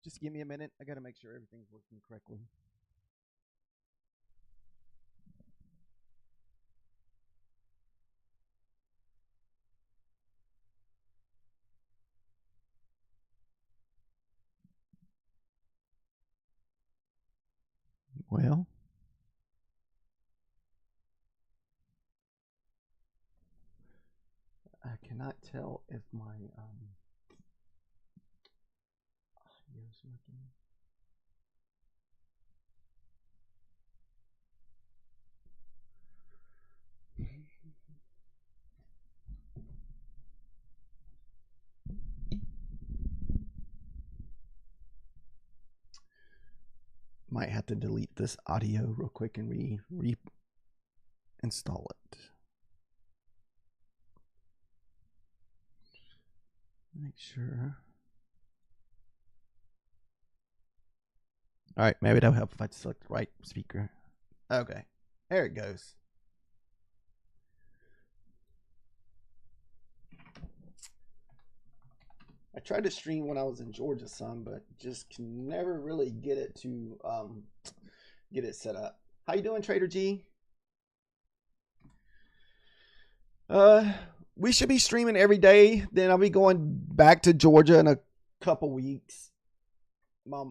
Just give me a minute. I got to make sure everything's working correctly. Well, I cannot tell if my audio's working. Might have to delete this audio real quick and reinstall it. Make sure. All right, maybe that'll help if I select the right speaker. Okay, there it goes. I tried to stream when I was in Georgia some, but just can never really get it to get it set up. How you doing, Trader G? We should be streaming every day. Then I'll be going back to Georgia in a couple weeks. My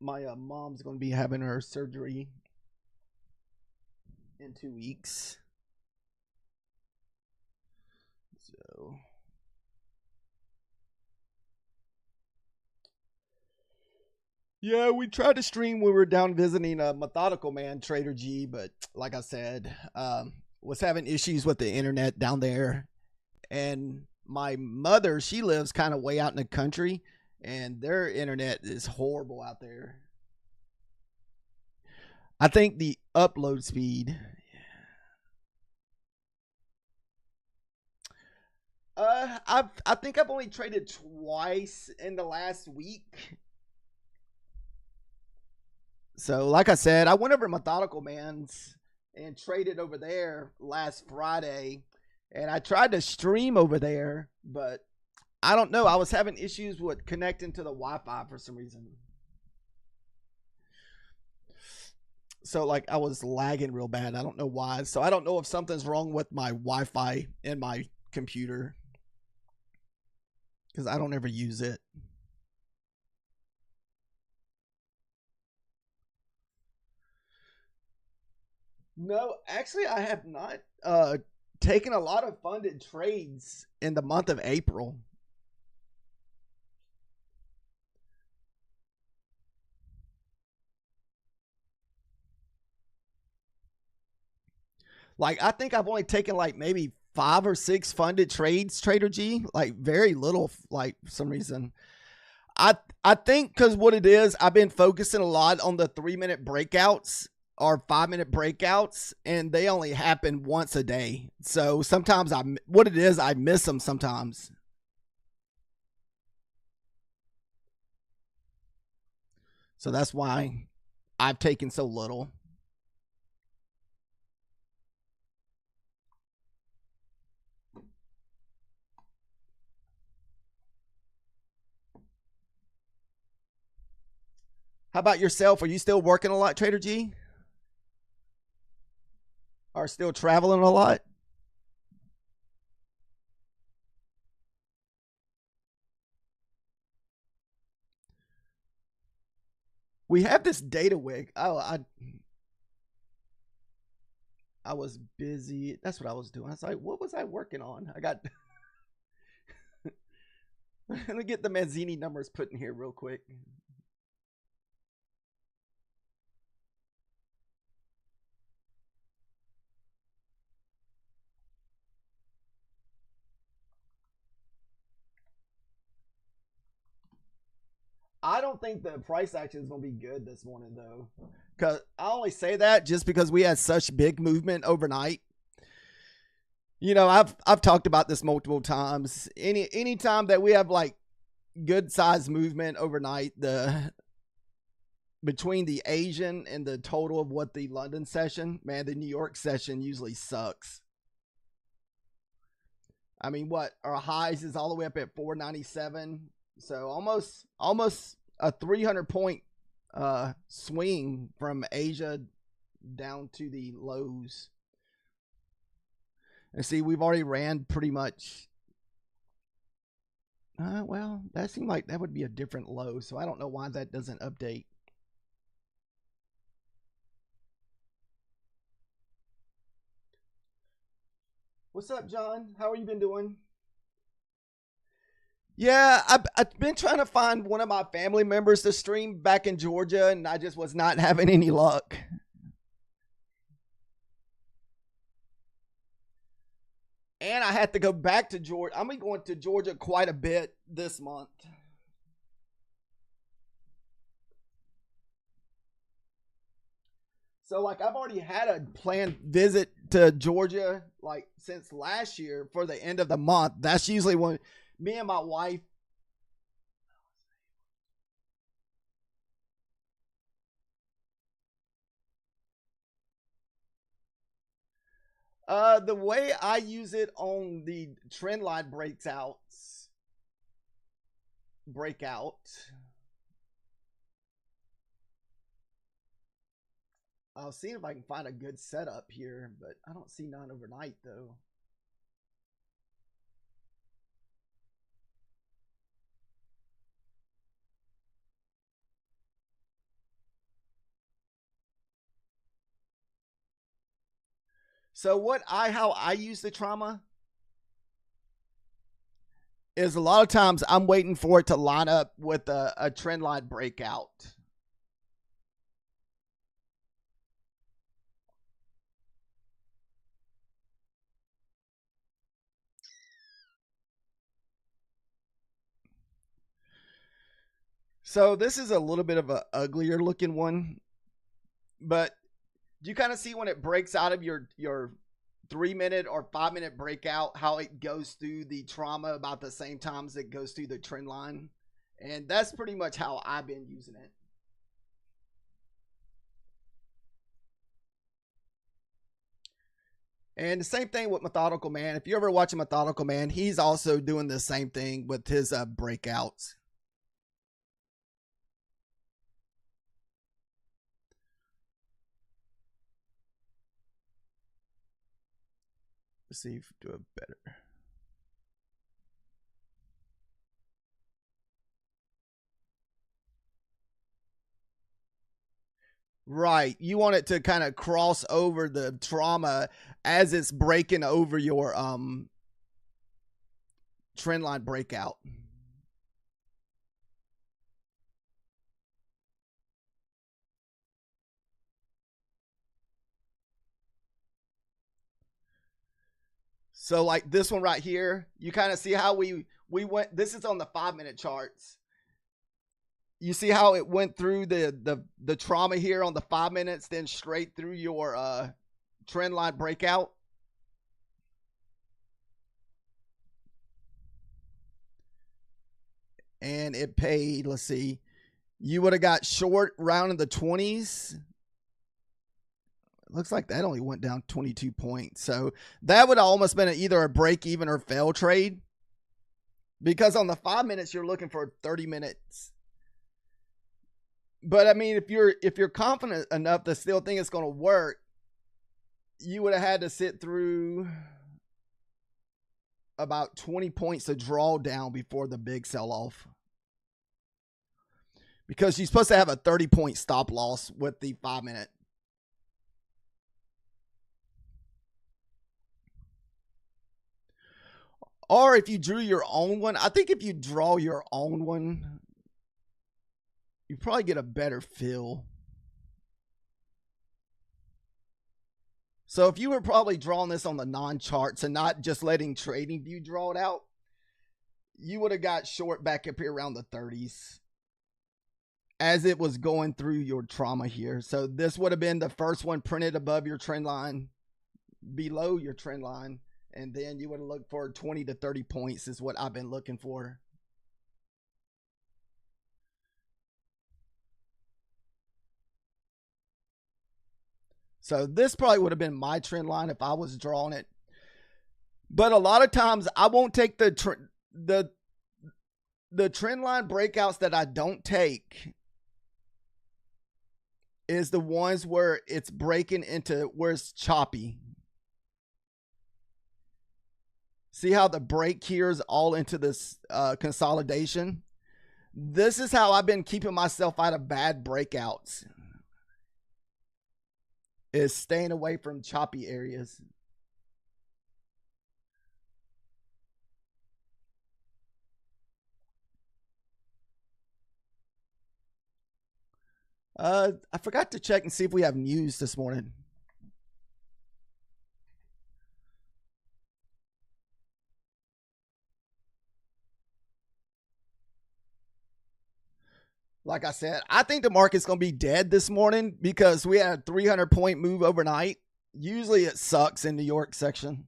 mom's going to be having her surgery in 2 weeks. So yeah, we tried to stream when we were down visiting a Methodical Man, Trader G, but like I said, was having issues with the internet down there. And my mother, she lives kind of way out in the country, and their internet is horrible out there. I think the upload speed. I think I've only traded twice in the last week. So, like I said, I went over to Methodical Man's and traded over there last Friday, and I tried to stream over there, but I don't know. I was having issues with connecting to the Wi-Fi for some reason. So, like, I was lagging real bad. I don't know why. So, I don't know if something's wrong with my Wi-Fi in my computer because I don't ever use it. No, actually, I have not taken a lot of funded trades in the month of April. Like, I think I've only taken like maybe 5 or 6 funded trades, Trader G. Like, very little, like, for some reason. I think because what it is, I've been focusing a lot on the 3-minute breakouts or 5-minute breakouts, and they only happen once a day. So sometimes I miss them sometimes. So that's why I've taken so little. How about yourself? Are you still working a lot, Trader G? Are still traveling a lot? We have this data wig. Oh, I was busy. That's what I was doing. I was like, what was I working on? I got. Let me get the Mazzini numbers put in here real quick. I don't think the price action is going to be good this morning, though. Because I only say that just because we had such big movement overnight. You know, I've talked about this multiple times. Any time that we have like good size movement overnight, the between the Asian and the total of what the London session, man, the New York session usually sucks. I mean, what our highs is all the way up at 497, so almost a 300 point swing from Asia down to the lows. And see, we've already ran pretty much. Well, that seemed like that would be a different low, so I don't know why that doesn't update. What's up, John? How are you been doing? Yeah, I've been trying to find one of my family members to stream back in Georgia, and I just was not having any luck. And I had to go back to Georgia. I'm going to Georgia quite a bit this month. So like I've already had a planned visit to Georgia like since last year for the end of the month. That's usually when me and my wife. The way I use it on the trend line breakout. I'll see if I can find a good setup here, but I don't see none overnight though. So how I use the trauma is a lot of times I'm waiting for it to line up with a trend line breakout. So this is a little bit of a uglier looking one, but you kind of see when it breaks out of your 3 minute or 5 minute breakout, how it goes through the trauma about the same time as it goes through the trend line. And that's pretty much how I've been using it. And the same thing with Methodical Man. If you ever watch a Methodical Man, he's also doing the same thing with his breakouts. Let's see if we do it better. Right. You want it to kind of cross over the trauma as it's breaking over your trend line breakout. So like this one right here, you kind of see how we went. This is on the 5 minute charts. You see how it went through the trauma here on the 5 minutes, then straight through your trend line breakout. And it paid, let's see, you would have got short round in the 20s. Looks like that only went down 22 points. So that would have almost been either a break even or fail trade. Because on the 5 minutes, you're looking for 30 minutes. But I mean, if you're confident enough to still think it's going to work, you would have had to sit through about 20 points of drawdown before the big sell-off. Because you're supposed to have a 30-point stop loss with the 5 minute. Or if you drew your own one, I think if you draw your own one, you probably get a better feel. So if you were probably drawing this on the non-charts and not just letting TradingView draw it out, you would have got short back up here around the 30s as it was going through your trauma here. So this would have been the first one printed above your trend line, below your trend line, and then you would have looked for 20 to 30 points is what I've been looking for. So this probably would have been my trend line if I was drawing it. But a lot of times I won't take the The trend line breakouts that I don't take is the ones where it's breaking into where it's choppy. See how the break here is all into this consolidation? This is how I've been keeping myself out of bad breakouts. Is staying away from choppy areas. I forgot to check and see if we have news this morning. Like I said, I think the market's going to be dead this morning because we had a 300-point move overnight. Usually it sucks in New York session.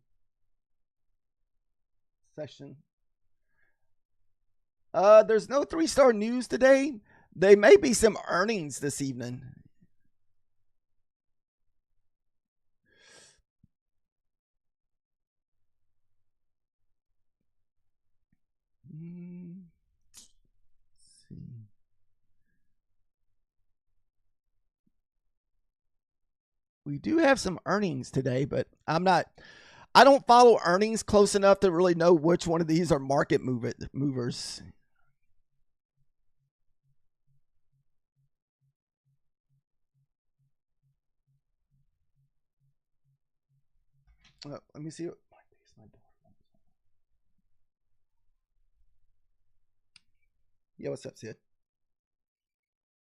There's no 3-star news today. There may be some earnings this evening. Let's see. We do have some earnings today, but I don't follow earnings close enough to really know which one of these are market movers. Let me see. Yeah, what's up, Sid?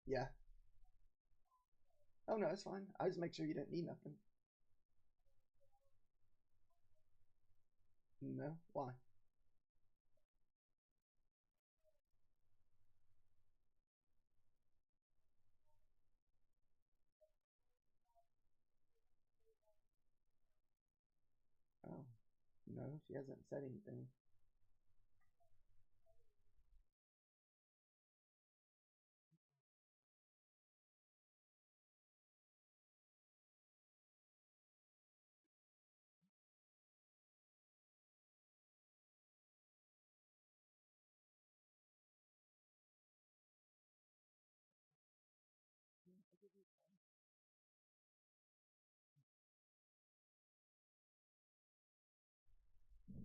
Yeah. Oh no, it's fine. I just make sure you didn't need nothing. No, why? Oh, no, she hasn't said anything.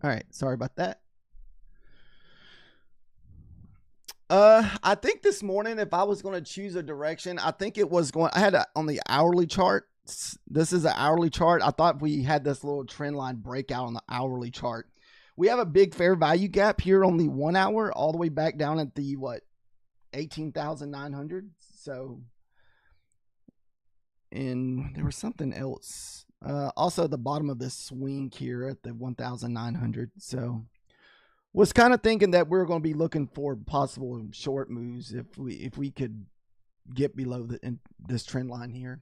All right, sorry about that. I think this morning, if I was going to choose a direction, I think it was going. I had on the hourly chart. This is an hourly chart. I thought we had this little trend line breakout on the hourly chart. We have a big fair value gap here on the 1 hour, all the way back down at the 18,900. So, and there was something else. Also, the bottom of this swing here at the 1,900. So, was kind of thinking that we are going to be looking for possible short moves if we could get below this trend line here.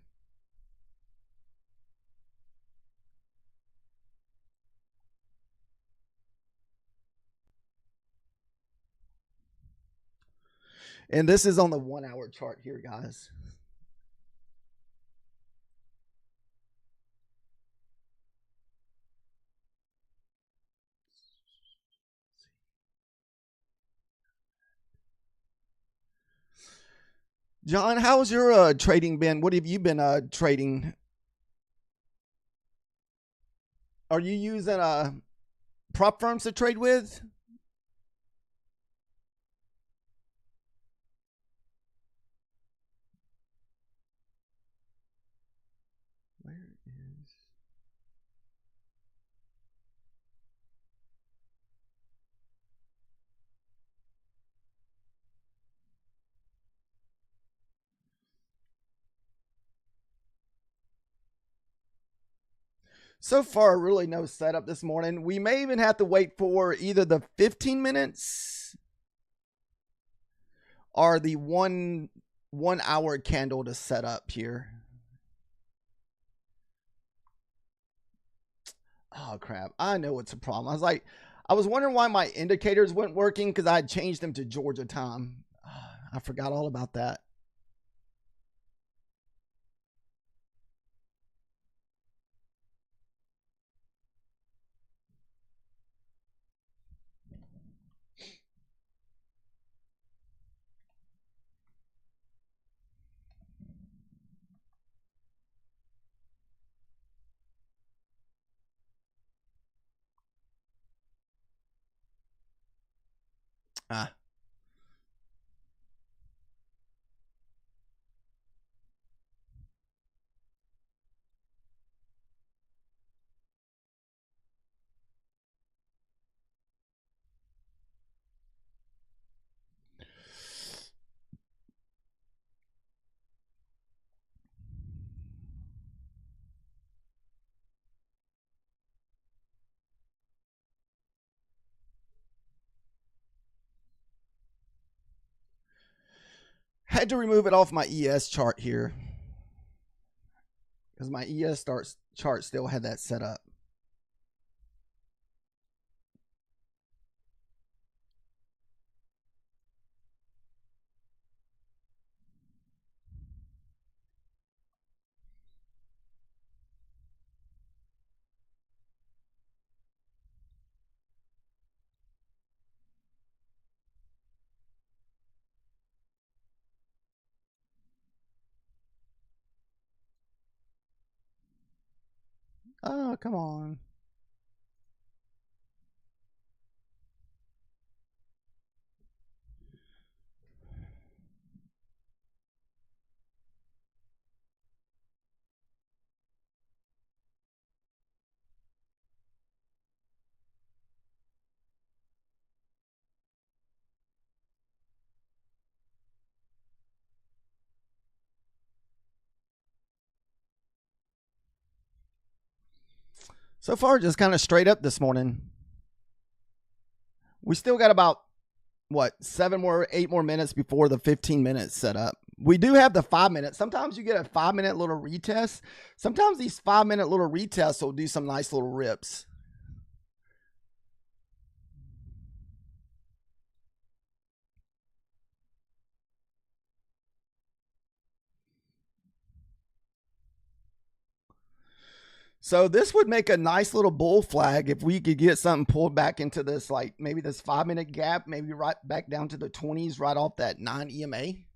And this is on the 1 hour chart here, guys. John, how's your trading been? What have you been trading? Are you using prop firms to trade with? Where is? So far, really no setup this morning. We may even have to wait for either the 15 minutes or the 1 hour candle to set up here. Oh crap! I know it's a problem. I was wondering why my indicators weren't working because I had changed them to Georgia time. I forgot all about that. Ah. Had to remove it off my ES chart here because my chart still had that set up. Oh, come on. So far, just kind of straight up this morning. We still got about what 8 more minutes before the 15 minutes set up. We do have the 5 minutes. Sometimes you get a 5-minute little retest. Sometimes these 5-minute little retests will do some nice little rips. So this would make a nice little bull flag if we could get something pulled back into this, like maybe this 5-minute gap, maybe right back down to the 20s, right off that 9 EMA. Yes.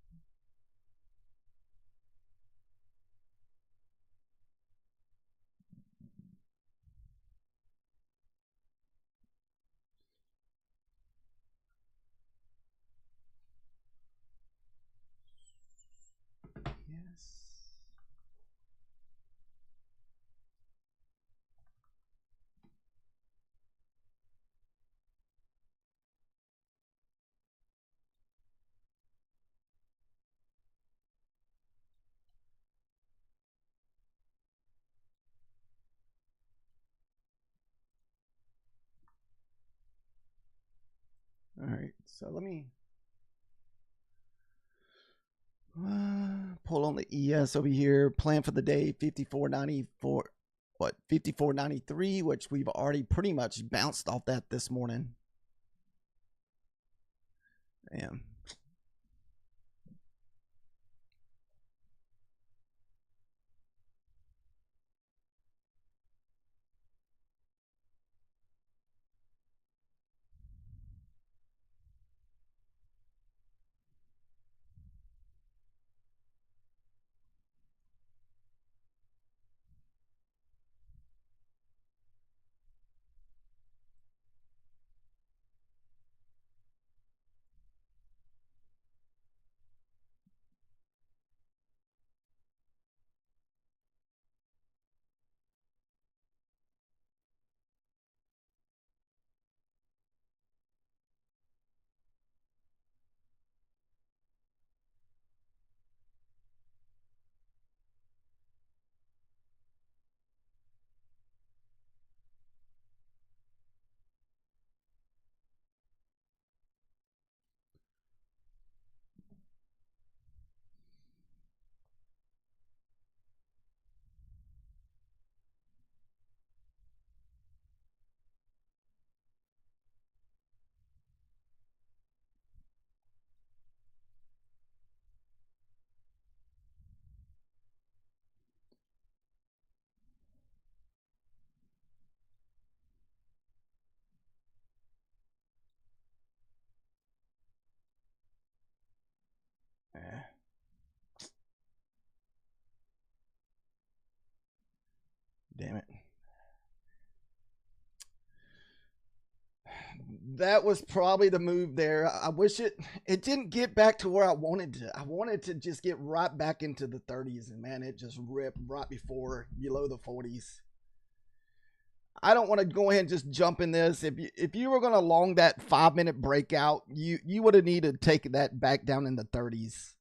All right, so let me pull on the ES over here. Plan for the day 54.94. What 54.93, which we've already pretty much bounced off that this morning. Damn. That was probably the move there. I wish it didn't get back to where I wanted to. I wanted to just get right back into the 30s, and man, it just ripped right before below the 40s. I don't want to go ahead and just jump in this. If you were going to long that 5 minute breakout, you would have needed to take that back down in the 30s.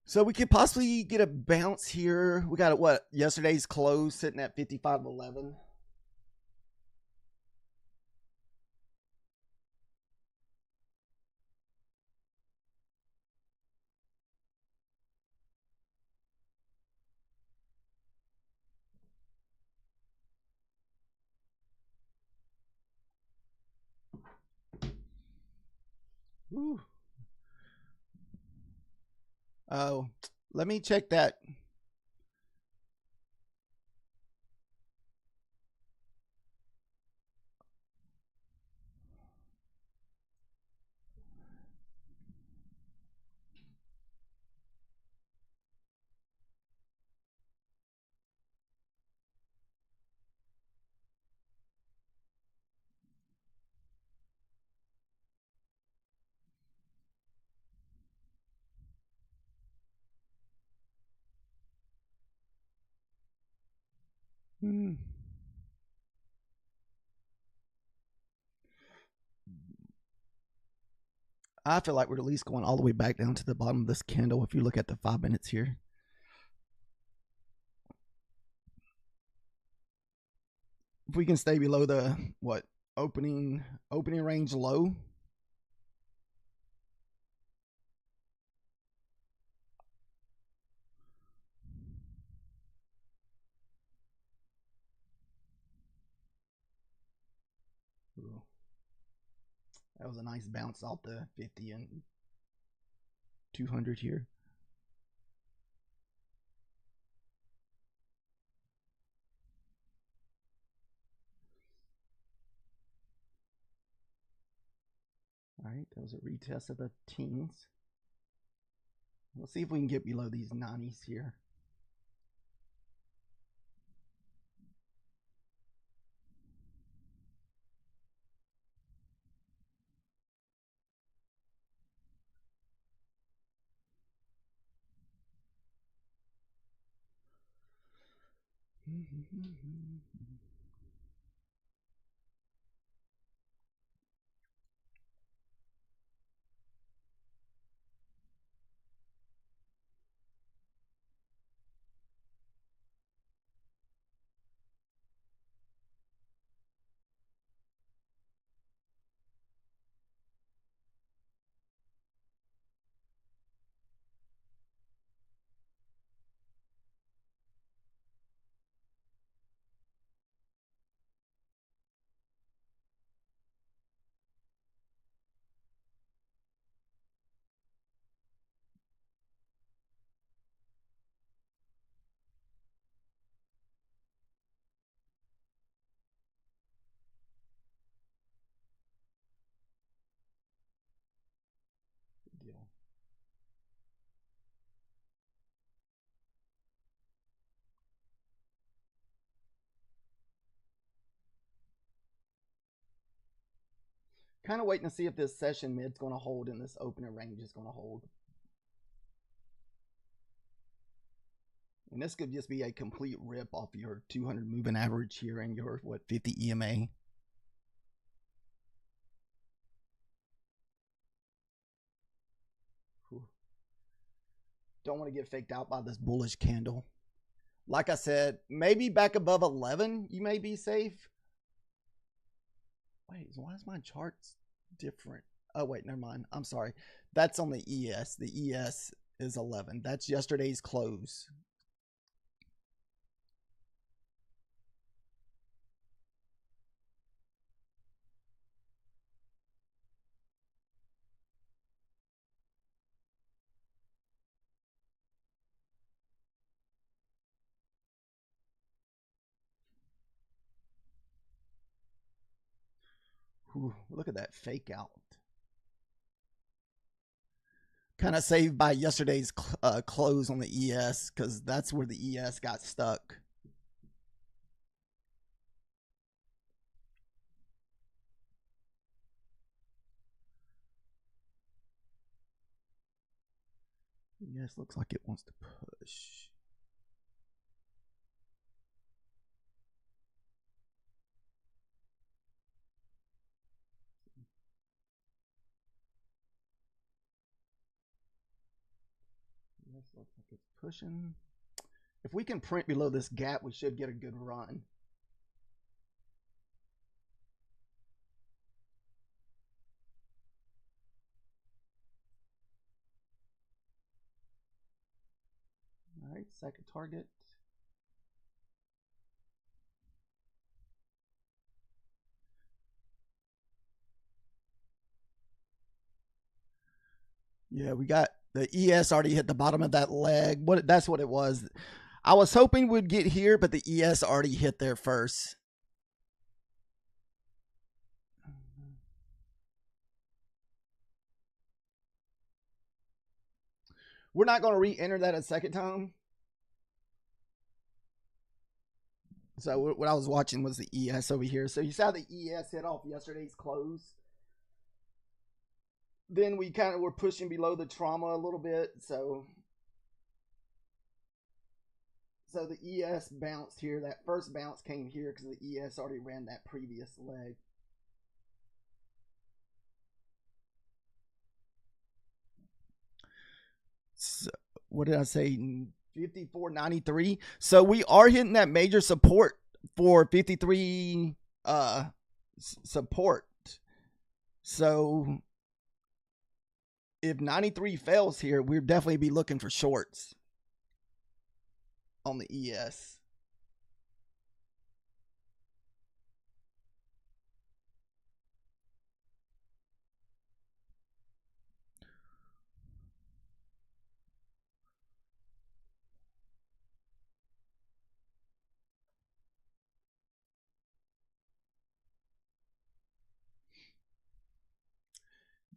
So we could possibly get a bounce here. We got what yesterday's close sitting at 55.11. Ooh. Oh, let me check that. Hmm. I feel like we're at least going all the way back down to the bottom of this candle if you look at the 5 minutes here. If we can stay below the what opening range low. Ooh. That was a nice bounce off the 50 and 200 here. All right, that was a retest of the teens. Let's see if we can get below these 90s here. Kind of waiting to see if this session mid's going to hold and this opening range is going to hold. And this could just be a complete rip off your 200 moving average here and your, what, 50 EMA. Whew. Don't want to get faked out by this bullish candle. Like I said, maybe back above 11, you may be safe. Wait, why is my charts different? Oh, wait, never mind. I'm sorry. That's on the ES. The ES is 11. That's yesterday's close. Whew, look at that fake out. Kind of saved by yesterday's close on the ES because that's where the ES got stuck. ES looks like it wants to push. Looks like it's pushing. If we can print below this gap, we should get a good run. All right, second target. Yeah, we got the ES already hit the bottom of that leg. That's what it was. I was hoping we'd get here, but the ES already hit there first. We're not going to re-enter that a second time. So what I was watching was the ES over here. So you saw the ES hit off yesterday's close. Then we kind of were pushing below the trauma a little bit. So the ES bounced here. That first bounce came here because the ES already ran that previous leg. So what did I say? 54.93. So we are hitting that major support for 53 support. So if 93 fails here, we'll definitely be looking for shorts on the ES.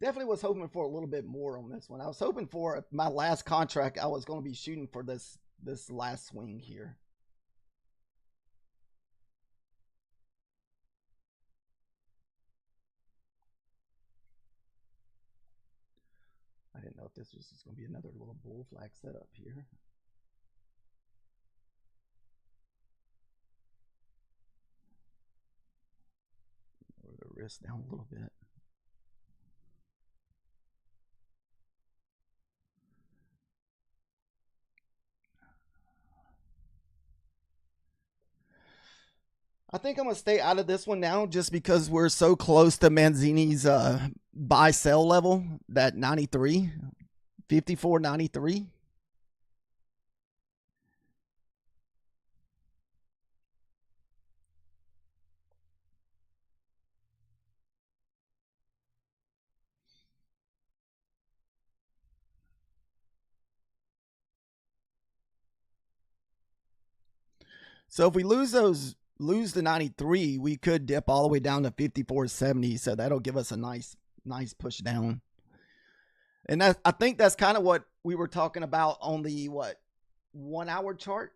Definitely was hoping for a little bit more on this one. I was hoping for my last contract. I was going to be shooting for this last swing here. I didn't know if this was just going to be another little bull flag setup here. Lower the wrist down a little bit. I think I'm going to stay out of this one now just because we're so close to Manzini's buy sell level, that 93, 54.93. So if we lose the 93, we could dip all the way down to 54.70. So that'll give us a nice push down. And I think that's kind of what we were talking about on the 1 hour chart.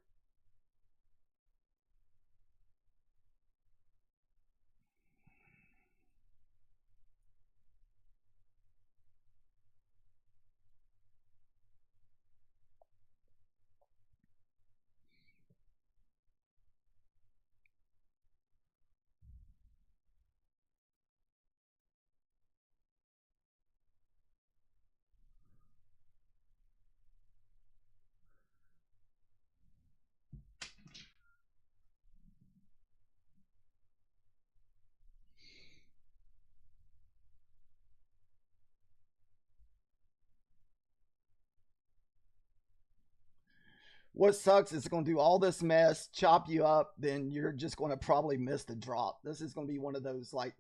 What sucks is it's going to do all this mess, chop you up, then you're just going to probably miss the drop. This is going to be one of those, like,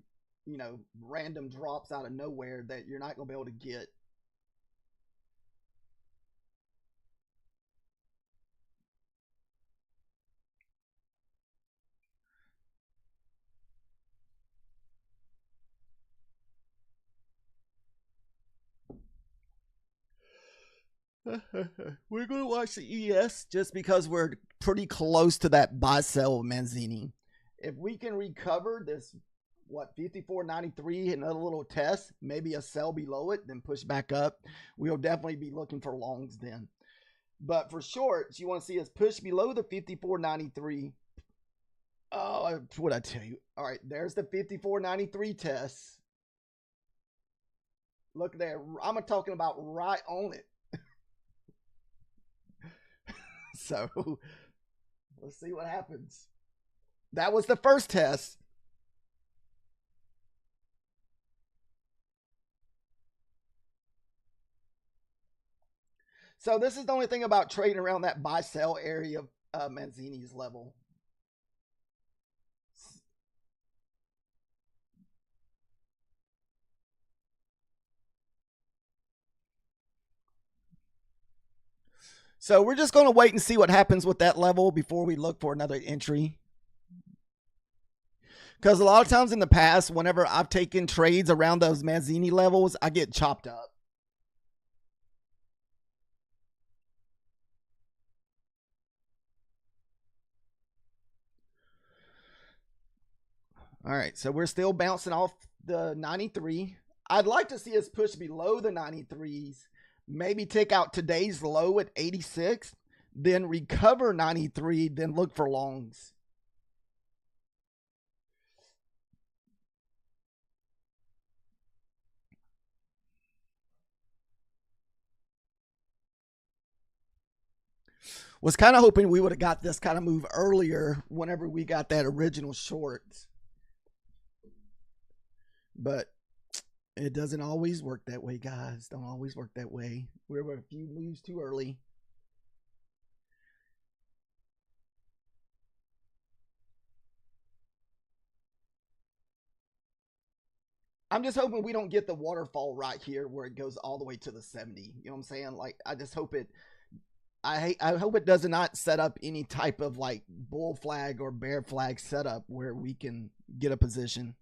random drops out of nowhere that you're not going to be able to get. We're going to watch the ES just because we're pretty close to that buy sell Manzini. If we can recover this, 54.93, another little test, maybe a sell below it, then push back up, we'll definitely be looking for longs then. But for shorts, you want to see us push below the 54.93. Oh, what I tell you. All right, there's the 54.93 test. Look there. I'm talking about right on it. So let's see what happens. That was the first test. So this is the only thing about trading around that buy sell area of Manzini's level. So we're just going to wait and see what happens with that level before we look for another entry. Because a lot of times in the past, whenever I've taken trades around those Manzini levels, I get chopped up. All right, so we're still bouncing off the 93. I'd like to see us push below the 93s, maybe take out today's low at 86, then recover 93, then look for longs. Was kind of hoping we would have got this kind of move earlier whenever we got that original short. But it doesn't always work that way, guys. Don't always work that way. We're a few moves too early. I'm just hoping we don't get the waterfall right here where it goes all the way to the 70. You know what I'm saying? Like, I just hope it. I hope it does not set up any type of like bull flag or bear flag setup where we can get a position.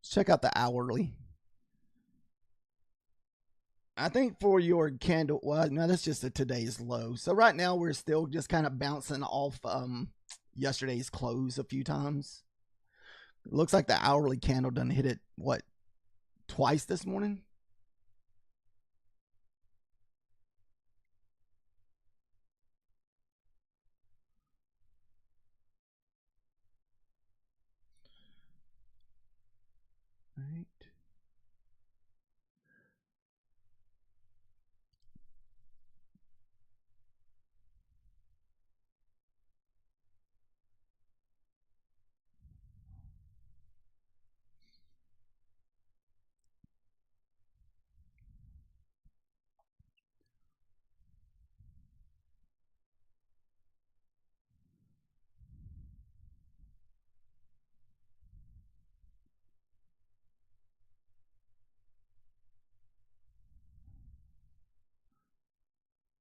Let's check out the hourly. I think for your candle, well, no, that's just a today's low. So right now we're still just kind of bouncing off yesterday's close a few times. It looks like the hourly candle done hit it, what, twice this morning? Right.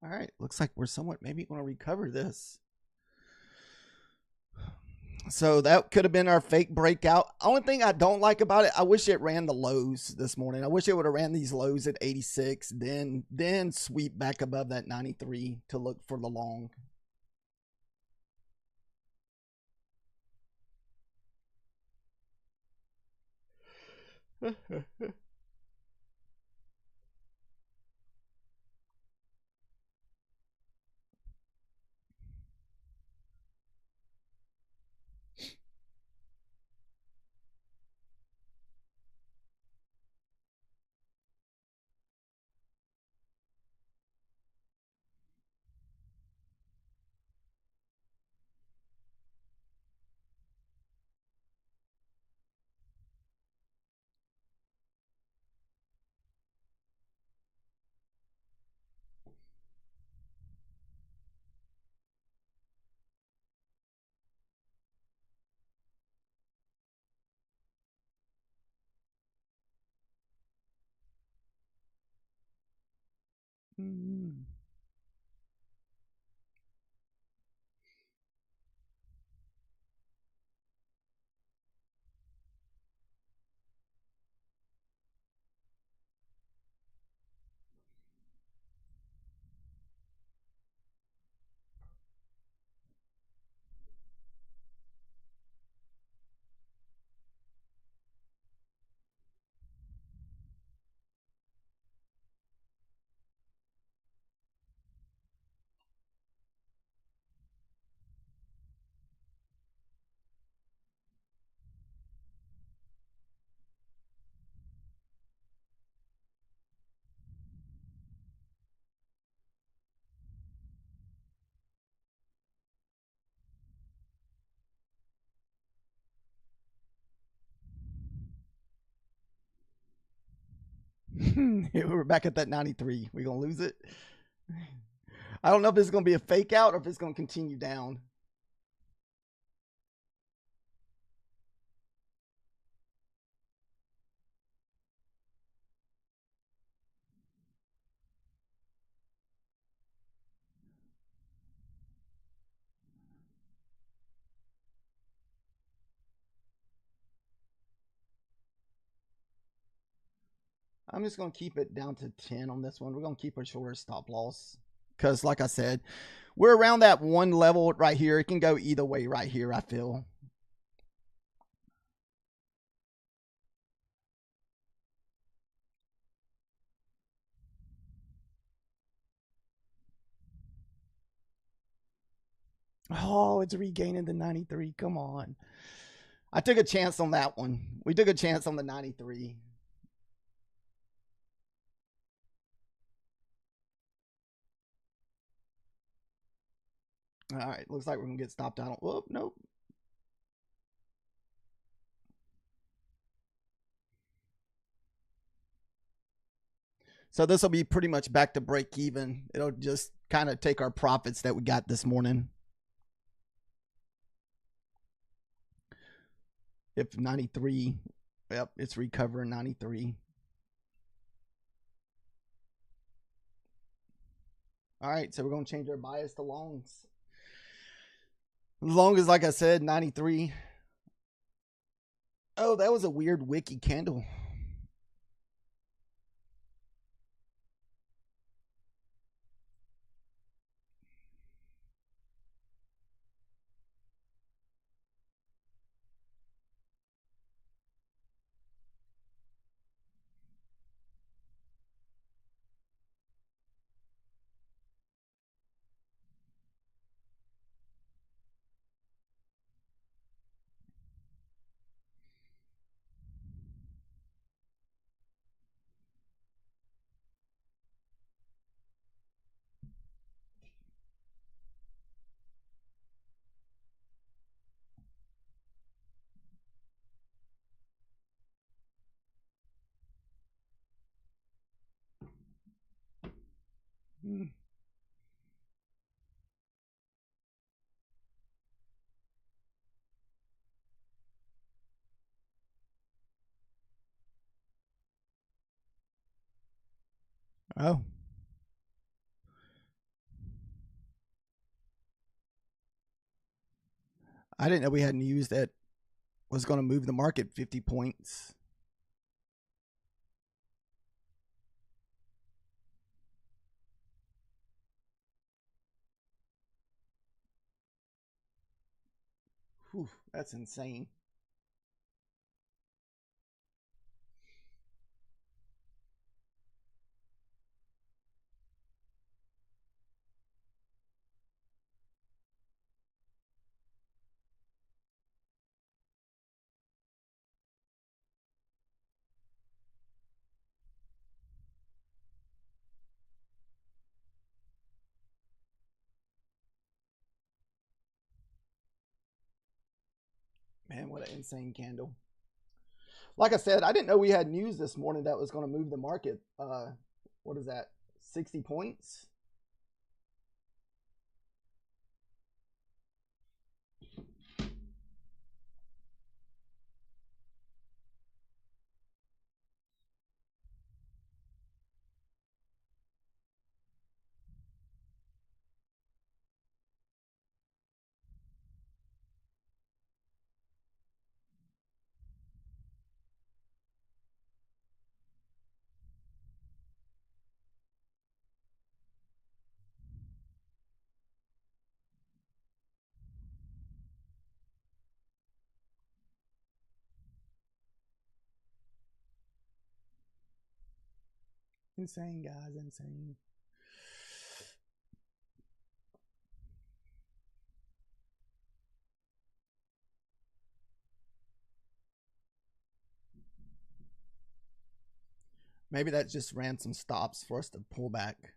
All right. Looks like we're somewhat maybe going to recover this. So that could have been our fake breakout. Only thing I don't like about it, I wish it ran the lows this morning. I wish it would have ran these lows at 86, then sweep back above that 93 to look for the long. Mm. We're back at that 93. We're going to lose it. I don't know if this is going to be a fake out or if it's going to continue down. I'm just going to keep it down to 10 on this one. We're going to keep a shorter stop loss. Because, like I said, we're around that one level right here. It can go either way right here, I feel. Oh, it's regaining the 93. Come on. I took a chance on that one. We took a chance on the 93. All right. Looks like we're going to get stopped out. Whoop, nope. So this will be pretty much back to break even. It'll just kind of take our profits that we got this morning. If 93, yep, it's recovering 93. All right, so we're going to change our bias to longs. As long as, like I said, 93. Oh, that was a weird wiki candle. Oh. I didn't know we had news that was going to move the market 50 points. Whew, that's insane. Man, what an insane candle. Like I said, I didn't know we had news this morning that was going to move the market. What is that? 60 points? Insane, guys, insane. Maybe that just ran some stops for us to pull back.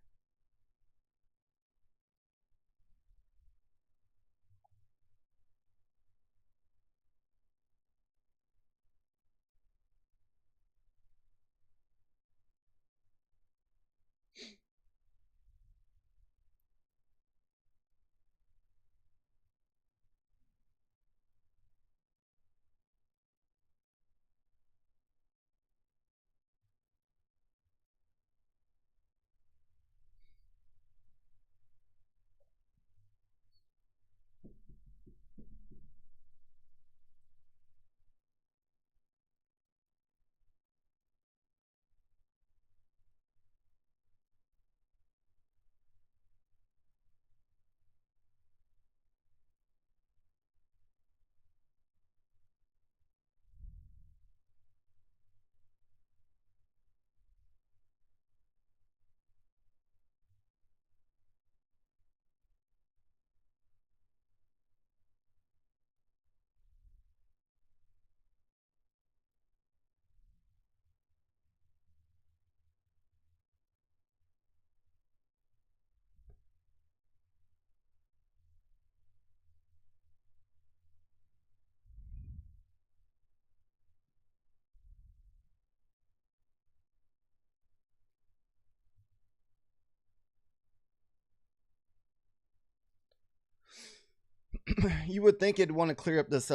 You would think it'd want to clear up this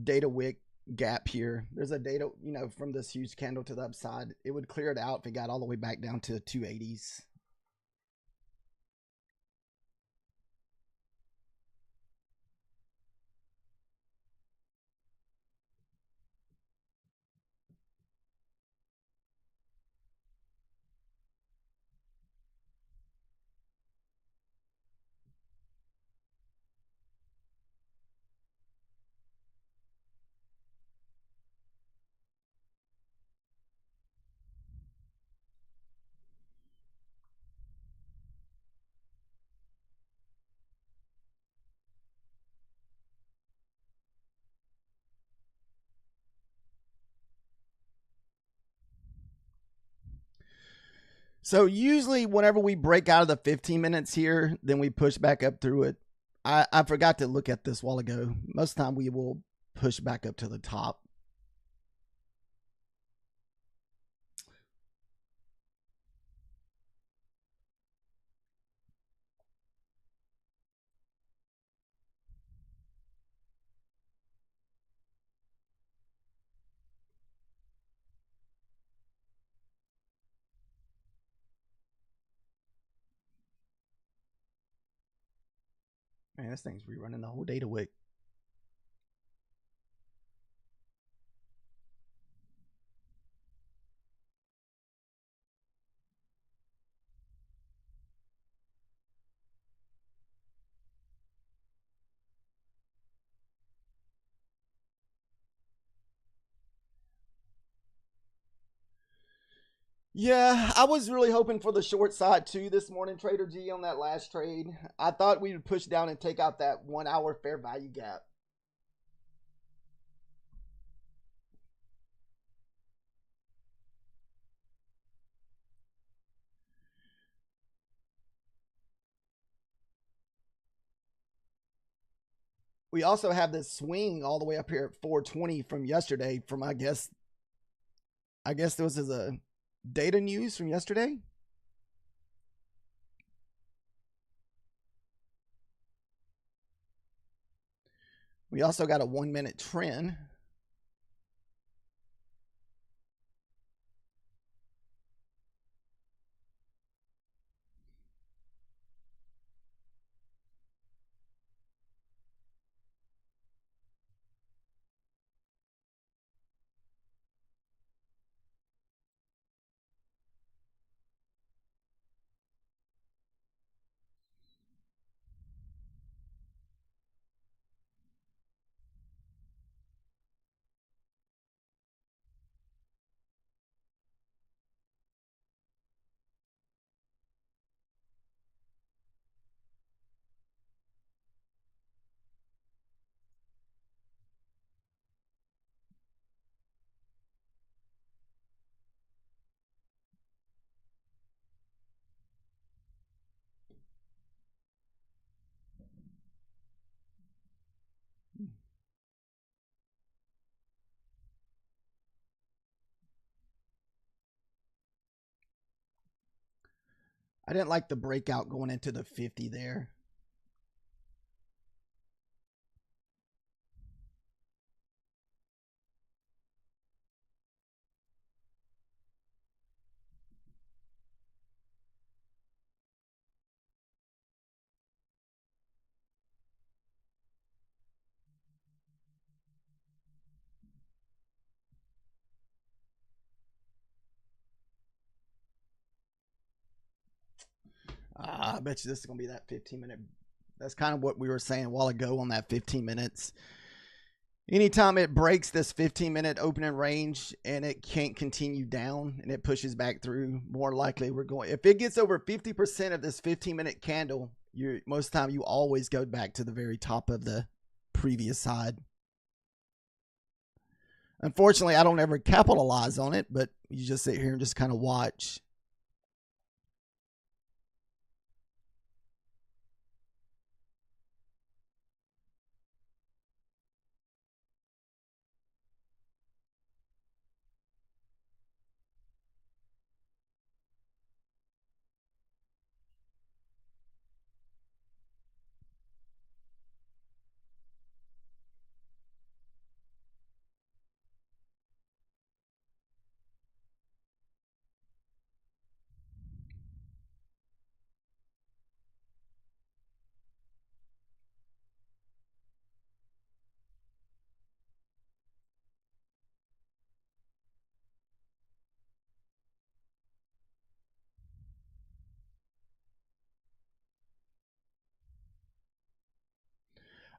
data wick gap here. There's a data, from this huge candle to the upside. It would clear it out if it got all the way back down to 280s. So usually whenever we break out of the 15 minutes here, then we push back up through it. I forgot to look at this a while ago. Most of the time we will push back up to the top. Man, this thing's rerunning the whole data wick. Yeah, I was really hoping for the short side too this morning, Trader G, on that last trade. I thought we would push down and take out that 1 hour fair value gap. We also have this swing all the way up here at 420 from yesterday from I guess this is a data news from yesterday. We also got a 1 minute trend. I didn't like the breakout going into the 50 there. I bet you this is going to be that 15-minute. That's kind of what we were saying a while ago on that 15 minutes. Anytime it breaks this 15-minute opening range and it can't continue down and it pushes back through, more likely we're going. If it gets over 50% of this 15-minute candle, most of the time you always go back to the very top of the previous side. Unfortunately, I don't ever capitalize on it, but you just sit here and just kind of watch.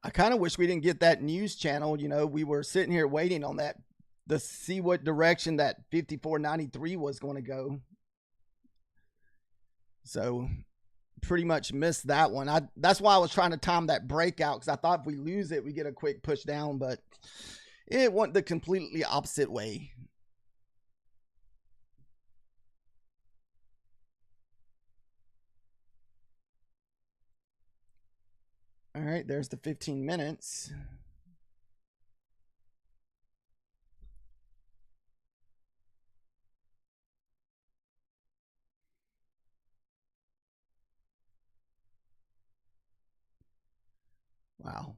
I kind of wish we didn't get that news channel. You know, we were sitting here waiting on that to see what direction that 5493 was going to go. So pretty much missed that one. That's why I was trying to time that breakout, because I thought if we lose it, we get a quick push down, but it went the completely opposite way. All right, there's the 15 minutes. Wow.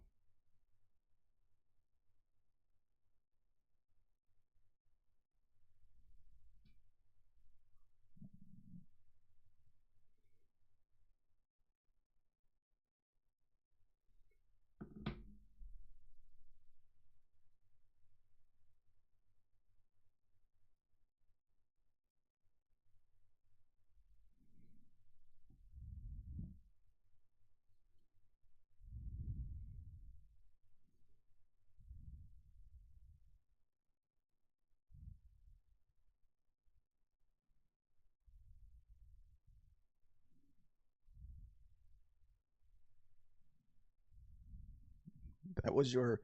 That was your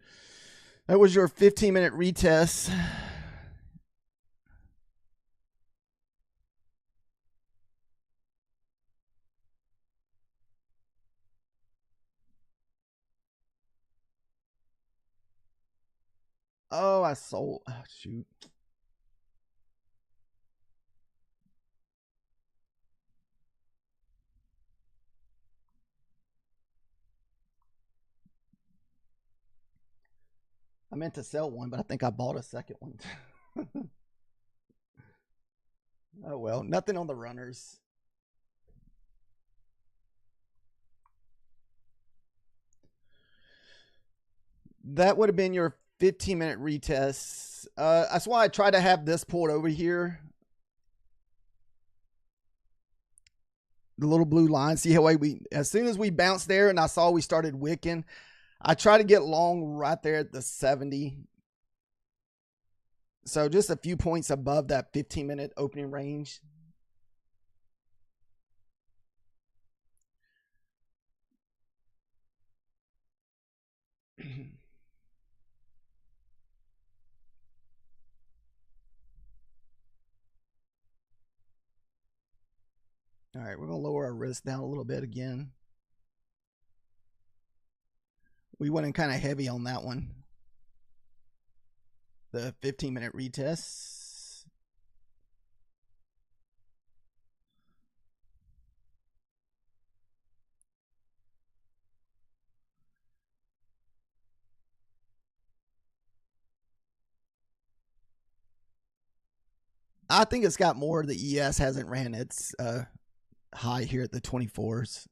15-minute retest. Oh, I sold. Oh, shoot. I meant to sell one, but I think I bought a second one. Oh, well, nothing on the runners. That would have been your 15-minute retest. That's why I try to have this pulled over here. The little blue line. See how as soon as we bounced there and I saw we started wicking, I try to get long right there at the 70. So just a few points above that 15-minute opening range. All right, we're going to lower our risk down a little bit again. We went in kind of heavy on that one. The 15-minute retest. I think it's got more. The ES hasn't ran its high here at the 24s.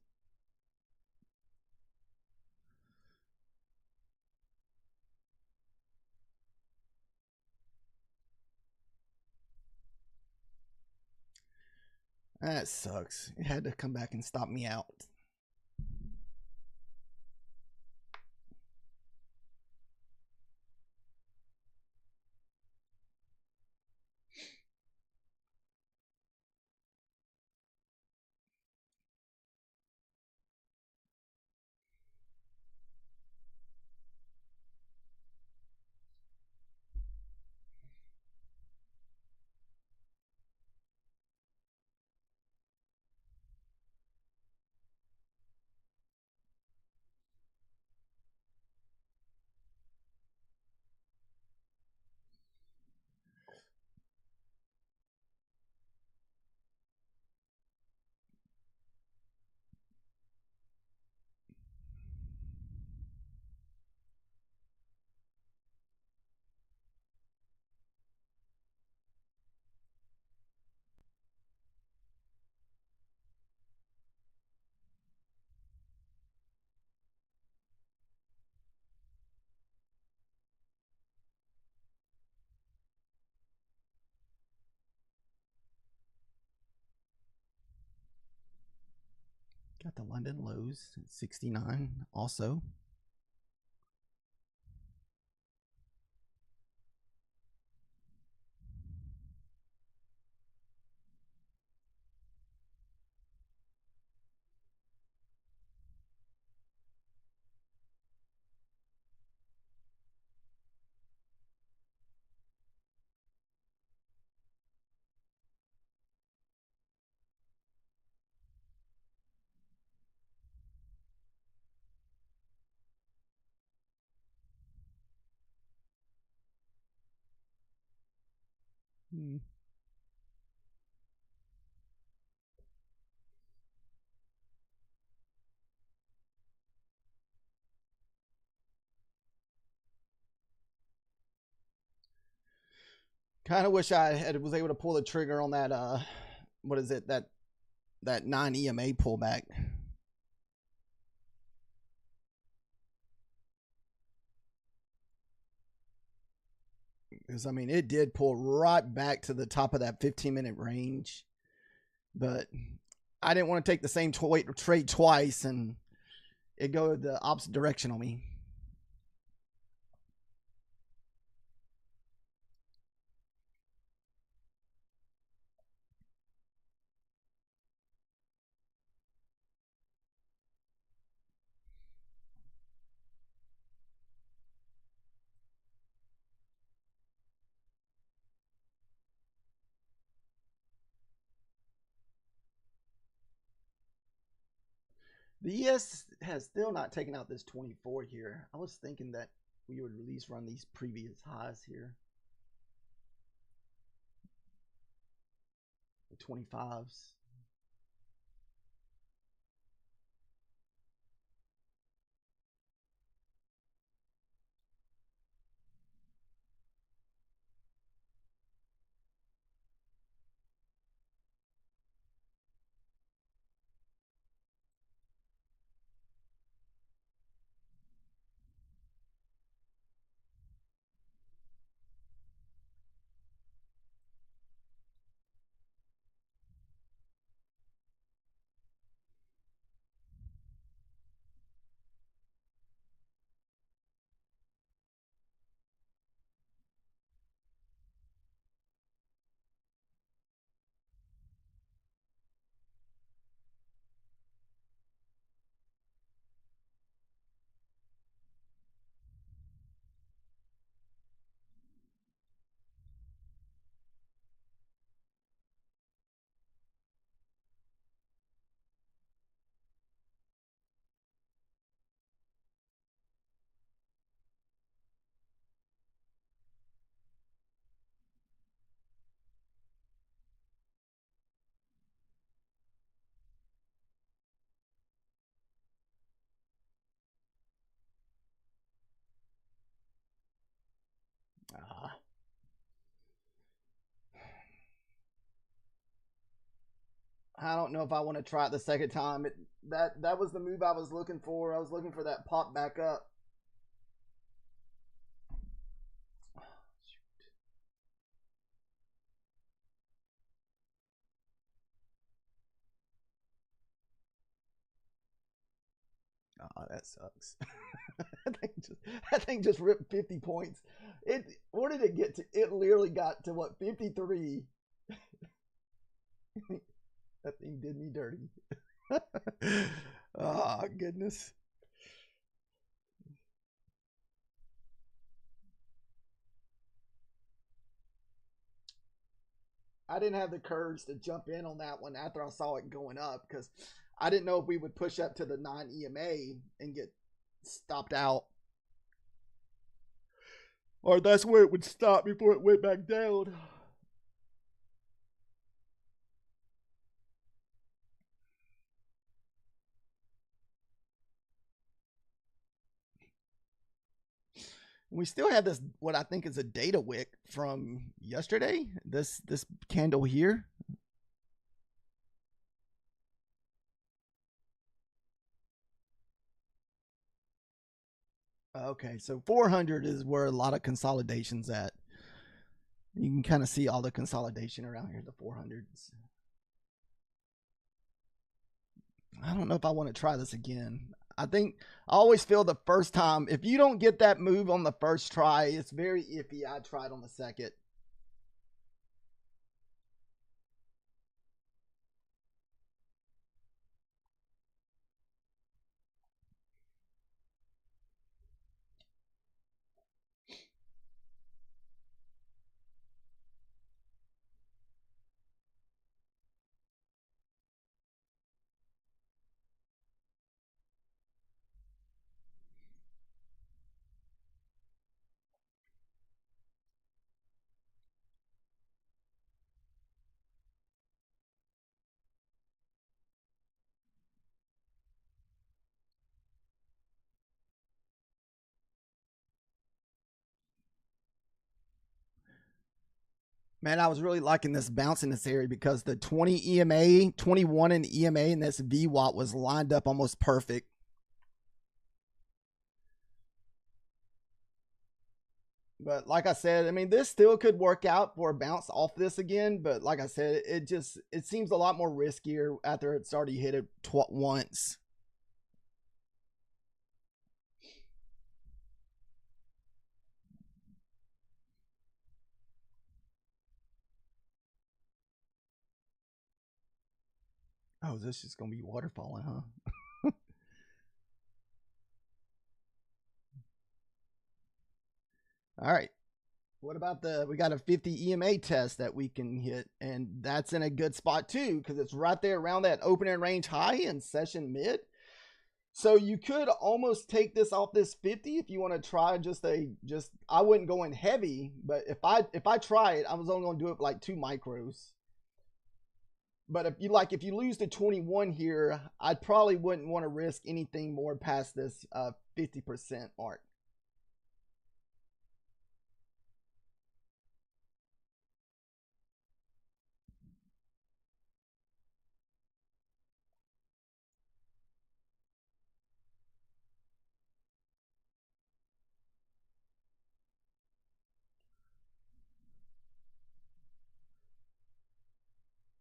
That sucks. It had to come back and stop me out. Got the London lows at 69 also. Kind of wish I was able to pull the trigger on that what is it, that 9 EMA pullback. Because I mean, it did pull right back to the top of that 15-minute range, but I didn't want to take the same trade twice and it go the opposite direction on me. The ES has still not taken out this 24 here. I was thinking that we would at least run these previous highs here. The 25s. I don't know if I want to try it the second time. That was the move I was looking for. I was looking for that pop back up. Oh, that sucks. that thing just ripped 50 points. Where did it get to? It literally got to what, 53. That thing did me dirty. Oh goodness. I didn't have the courage to jump in on that one after I saw it going up because I didn't know if we would push up to the 9 EMA and get stopped out. Or that's where it would stop before it went back down. We still have this, what I think is a data wick from yesterday. This candle here. Okay, so 400 is where a lot of consolidation's at. You can kind of see all the consolidation around here, the 400s. I don't know if I want to try this again. I think I always feel the first time, if you don't get that move on the first try, it's very iffy. I tried on the second. Man, I was really liking this bounce in this area because the 20 EMA, 21 in the EMA, and this VWAP was lined up almost perfect. But like I said, I mean, this still could work out for a bounce off this again. But like I said, it seems a lot more riskier after it's already hit it once. Oh, this is gonna be waterfalling, huh? All right. What about we got a 50 EMA test that we can hit, and that's in a good spot too, because it's right there around that opening range high and session mid. So you could almost take this off this 50 if you want to try I wouldn't go in heavy, but if I try it, I was only gonna do it like 2 micros. But if you lose to 21 here, I probably wouldn't want to risk anything more past this 50% mark.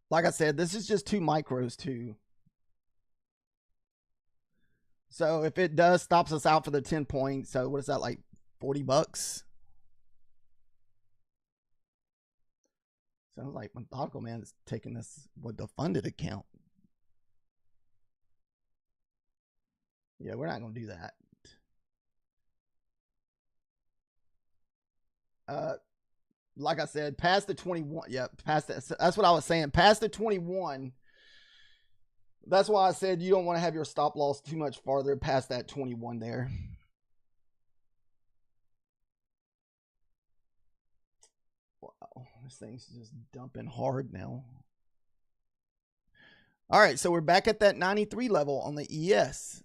Like I said, this is just 2 micros too. So if it does stops us out for the 10 points, so what is that, like $40? Sounds like Methodical Man is taking this with the funded account. Yeah, we're not gonna do that. Like I said, past the 21. Yeah, past that. That's what I was saying. Past the 21. That's why I said you don't want to have your stop loss too much farther past that 21 there. Wow, this thing's just dumping hard now. All right, so we're back at that 93 level on the ES.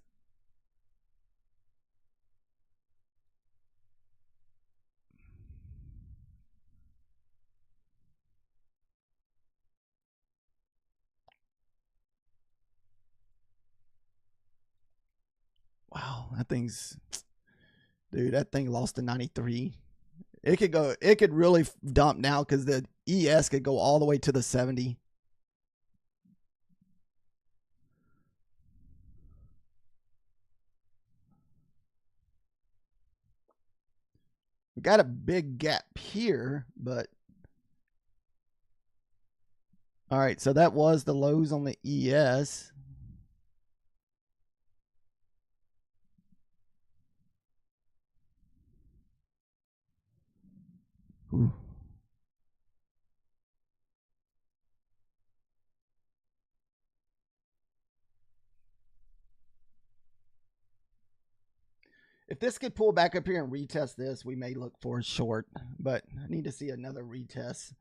Wow, that thing's, dude, that thing lost to 93. It could go, it could really dump now because the ES could go all the way to the 70. We got a big gap here, but all right, so that was the lows on the ES. Ooh. If this could pull back up here and retest this, we may look for a short, but I need to see another retest.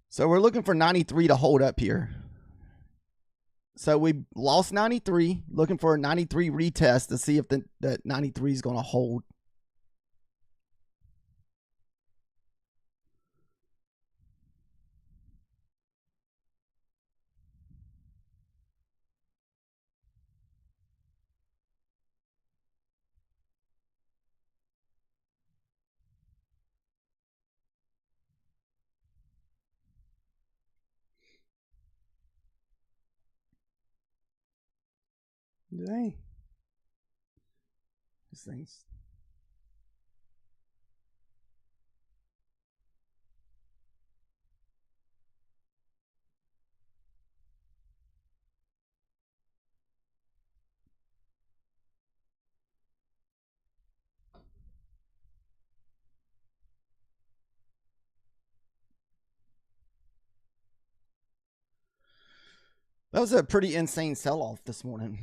So we're looking for 93 to hold up here. So we lost 93, looking for a 93 retest to see if that 93 is going to hold. Dang. This thing's... That was a pretty insane sell-off this morning.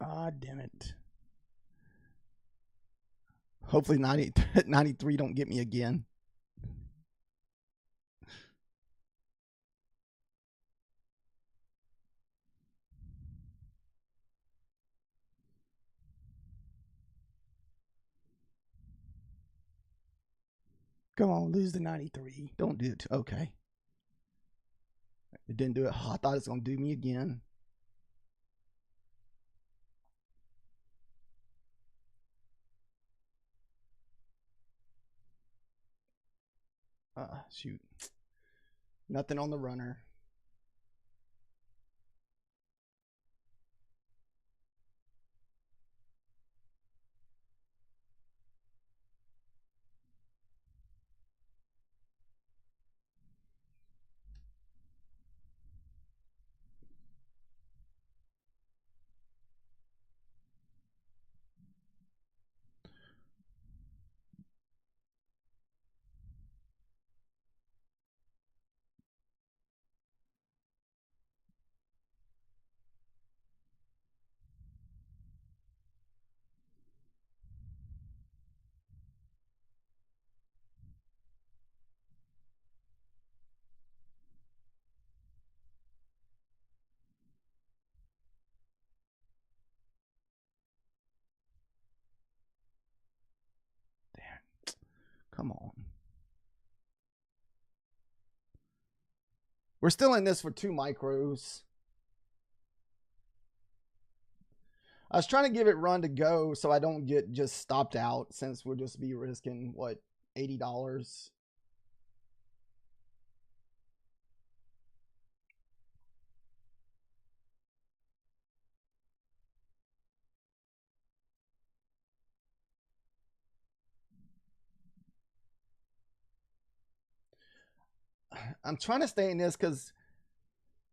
Ah, damn it. Hopefully 93 don't get me again. Come on, lose the 93. Don't do it. Okay. It didn't do it. I thought it was going to do me again. Shoot. Nothing on the runner. Come on. We're still in this for 2 micros. I was trying to give it run to go so I don't get just stopped out, since we'll just be risking, what, $80? I'm trying to stay in this because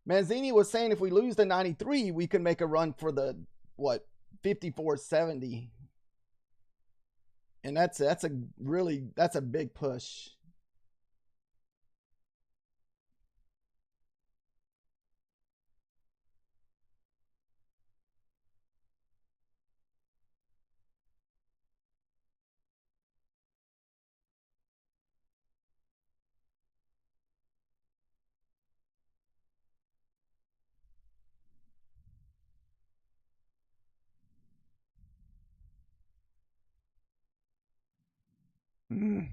Manzini was saying if we lose the 93, we can make a run for the, what, 54.70. And that's a big push. Mm.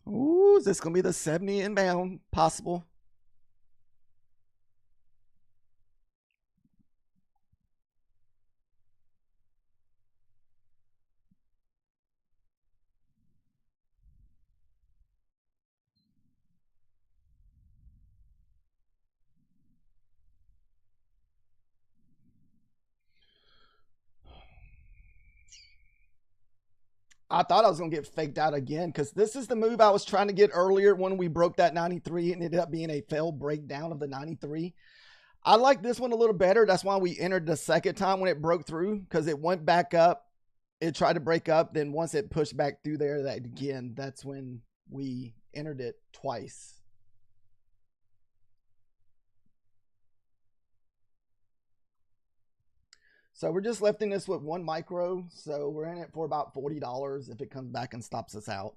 Ooh, is this going to be the 70 inbound possible? I thought I was going to get faked out again because this is the move I was trying to get earlier when we broke that 93 and it ended up being a failed breakdown of the 93. I like this one a little better. That's why we entered the second time when it broke through, because it went back up. It tried to break up. Then once it pushed back through there, that again, that's when we entered it twice. So we're just left in this with one micro. So we're in it for about $40 if it comes back and stops us out.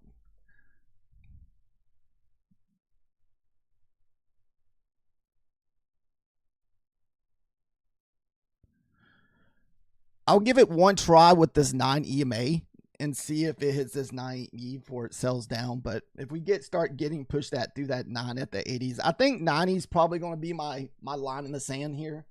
I'll give it one try with this 9 EMA and see if it hits this 9 E before it sells down. But if we start getting pushed that through that 9 at the 80s, I think 90 is probably going to be my line in the sand here.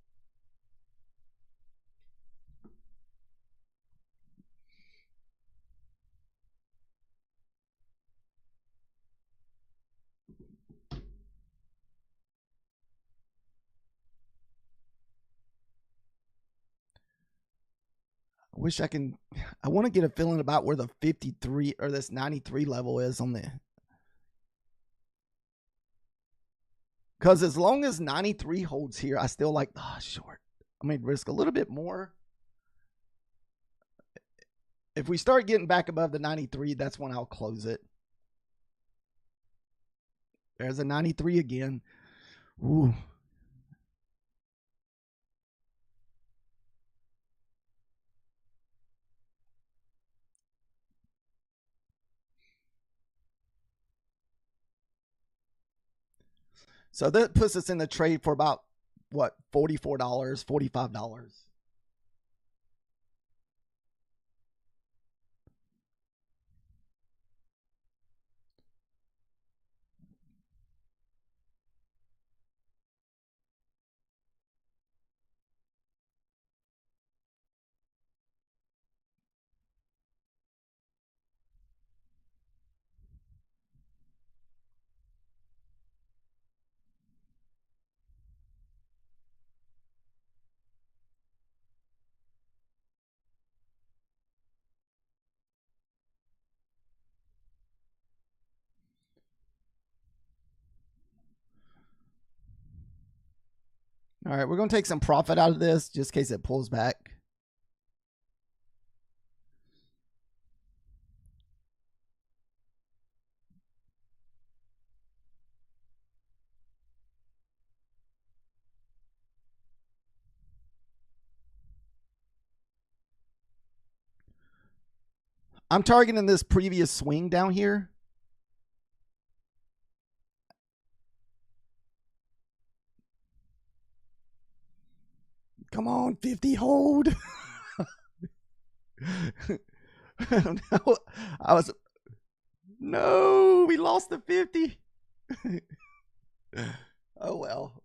I wish I can. I want to get a feeling about where the 53 or this 93 level is on the. Because as long as 93 holds here, I still like short. I may risk a little bit more. If we start getting back above the 93, that's when I'll close it. There's a 93 again. Ooh. So that puts us in the trade for about what, $44, $45. All right, we're going to take some profit out of this just in case it pulls back. I'm targeting this previous swing down here. Come on, 50 hold. No, I was. No, we lost the 50. Oh well.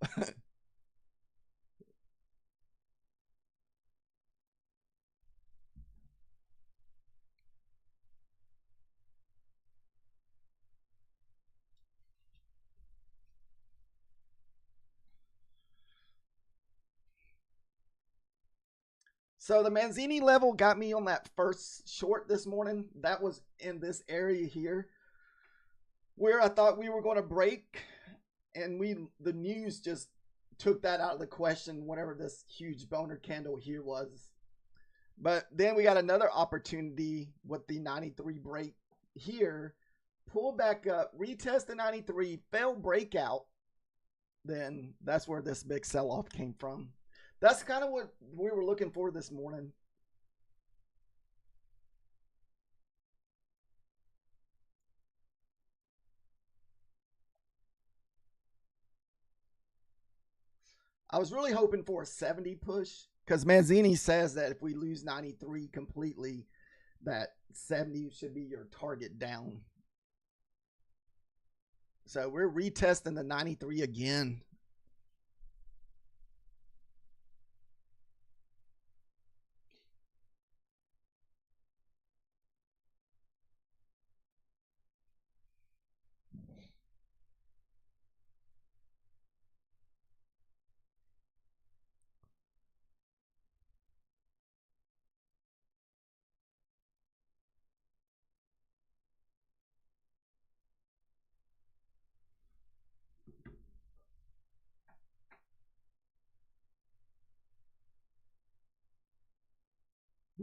So the Manzini level got me on that first short this morning. That was in this area here where I thought we were going to break, and the news just took that out of the question, whatever this huge boner candle here was. But then we got another opportunity with the 93 break here, pull back up, retest the 93, fail breakout, then that's where this big sell-off came from. That's kind of what we were looking for this morning. I was really hoping for a 70 push because Manzini says that if we lose 93 completely, that 70 should be your target down. So we're retesting the 93 again.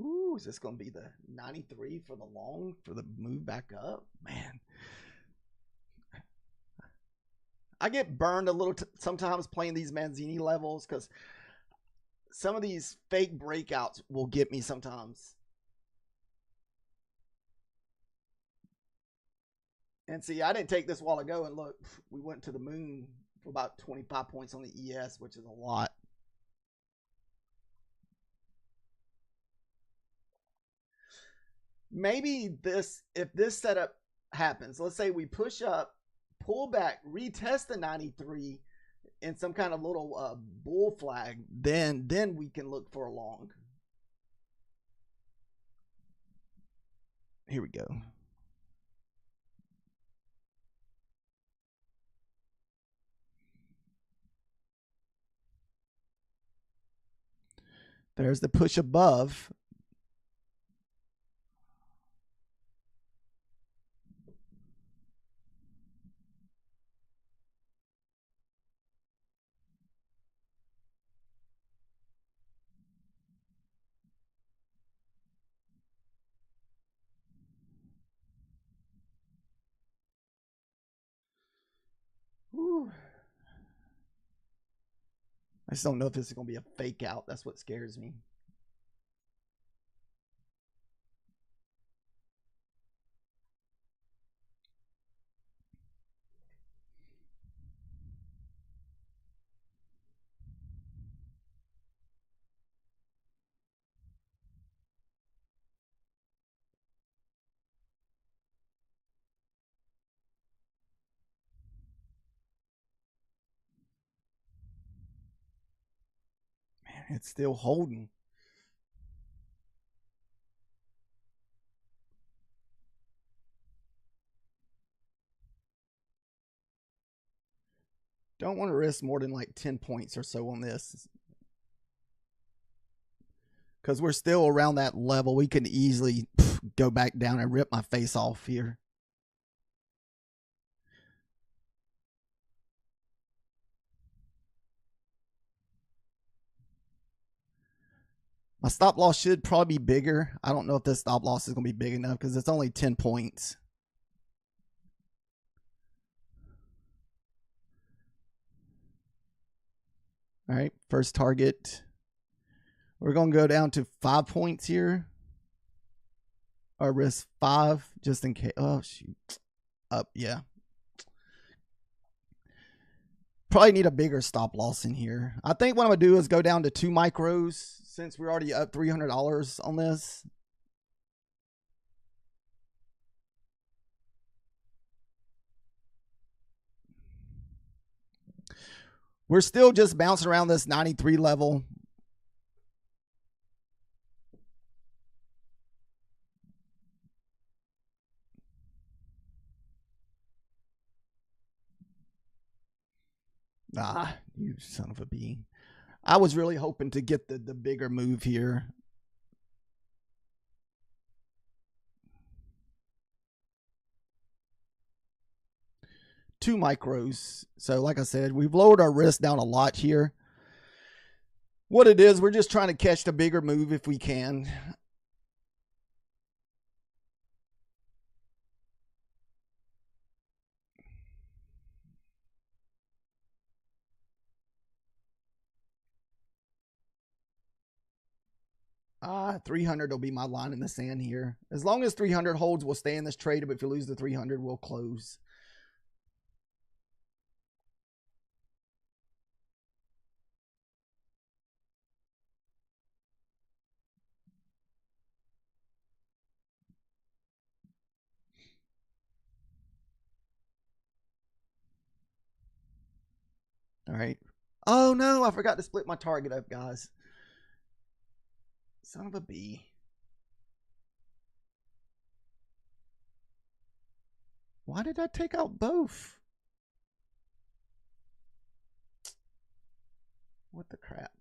Ooh, is this going to be the 93 for the long, for the move back up? Man. I get burned a little sometimes playing these Manzini levels because some of these fake breakouts will get me sometimes. And see, I didn't take this a while ago, and look, we went to the moon for about 25 points on the ES, which is a lot. Maybe this, if this setup happens, let's say we push up, pull back, retest the 93 in some kind of little bull flag, then we can look for a long. Here we go. There's the push above. Whew. I just don't know if this is going to be a fake out. That's what scares me. Man, it's still holding. Don't want to risk more than like 10 points or so on this. Because we're still around that level. We can easily go back down and rip my face off here. My stop loss should probably be bigger. I don't know if this stop loss is going to be big enough because it's only 10 points. All right, first target. We're going to go down to 5 points here. Or risk 5 just in case. Oh, shoot. Up, yeah. Probably need a bigger stop loss in here. I think what I'm going to do is go down to 2 micros since we're already up $300 on this. We're still just bouncing around this 93 level. Ah, you son of a bee. I was really hoping to get the bigger move here. Two micros. So like I said, we've lowered our risk down a lot here. What it is, we're just trying to catch the bigger move if we can. 300 will be my line in the sand here. As long as 300 holds, we'll stay in this trade. But if you lose the 300, we'll close. All right. Oh no, I forgot to split my target up, guys. Son of a bee. Why did I take out both? What the crap?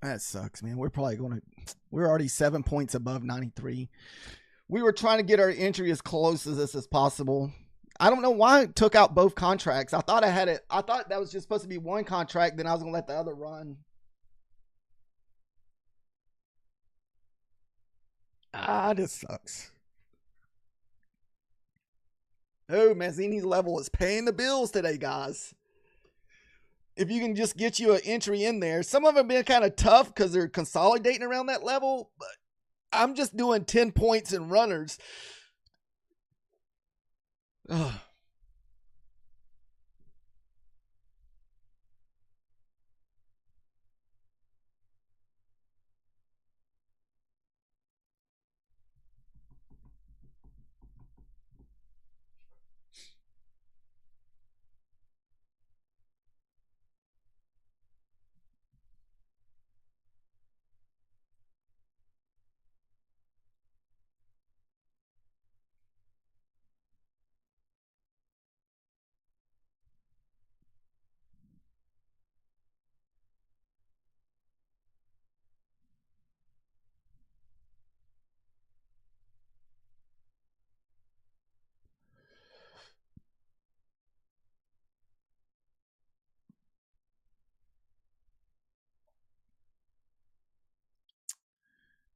That sucks, man. We're probably going to. We're already 7 points above 93. We were trying to get our entry as close as this as possible. I don't know why I took out both contracts. I thought I had it. I thought that was just supposed to be one contract. Then I was going to let the other run. This sucks. Oh, Mazzini's level is paying the bills today, guys. If you can just get you an entry in there. Some of them have been kind of tough because they're consolidating around that level. But I'm just doing 10 points in runners. Ugh.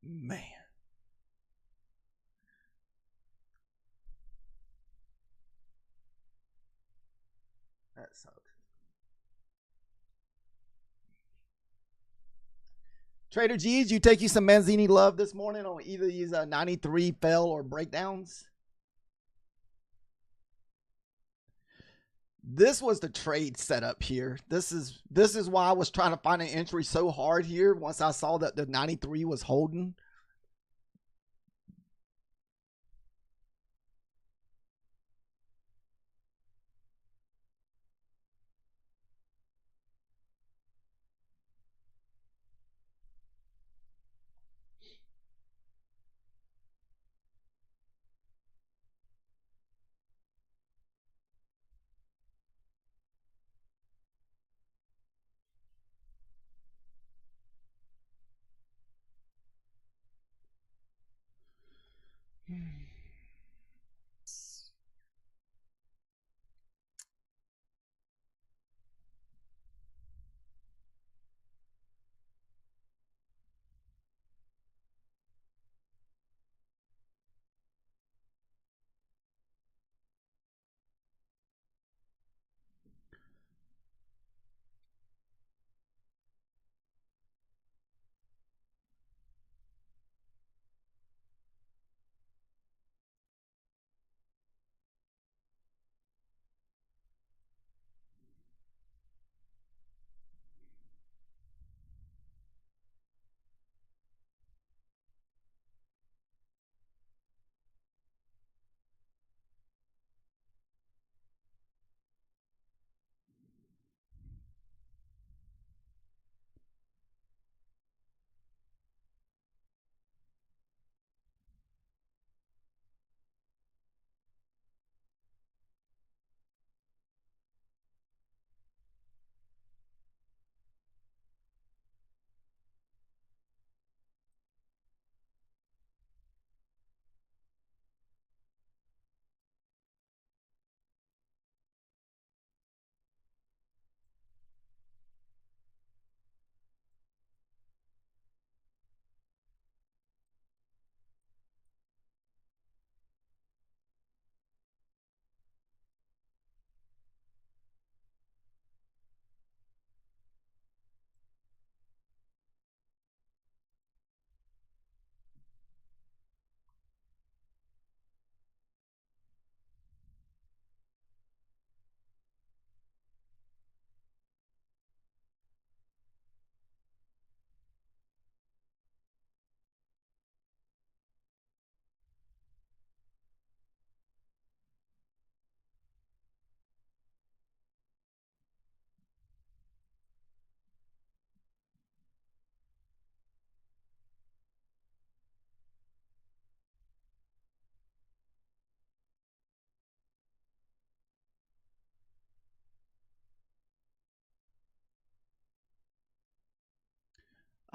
Man. That sucks. Trader G's, you take you some Mazzini love this morning on either these 93 fell or breakdowns. This was the trade setup here. This is why I was trying to find an entry so hard here once I saw that the 93 was holding.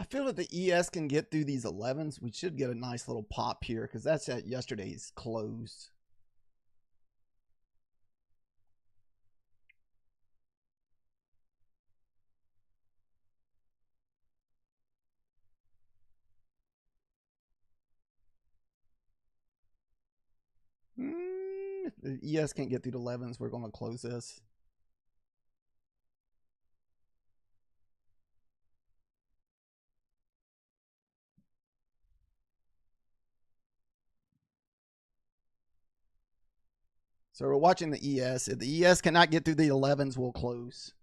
feel that the ES can get through these 11s. We should get a nice little pop here because that's at yesterday's close. If the ES can't get through the 11s, we're going to close this. So we're watching the ES. If the ES cannot get through the 11s, we'll close.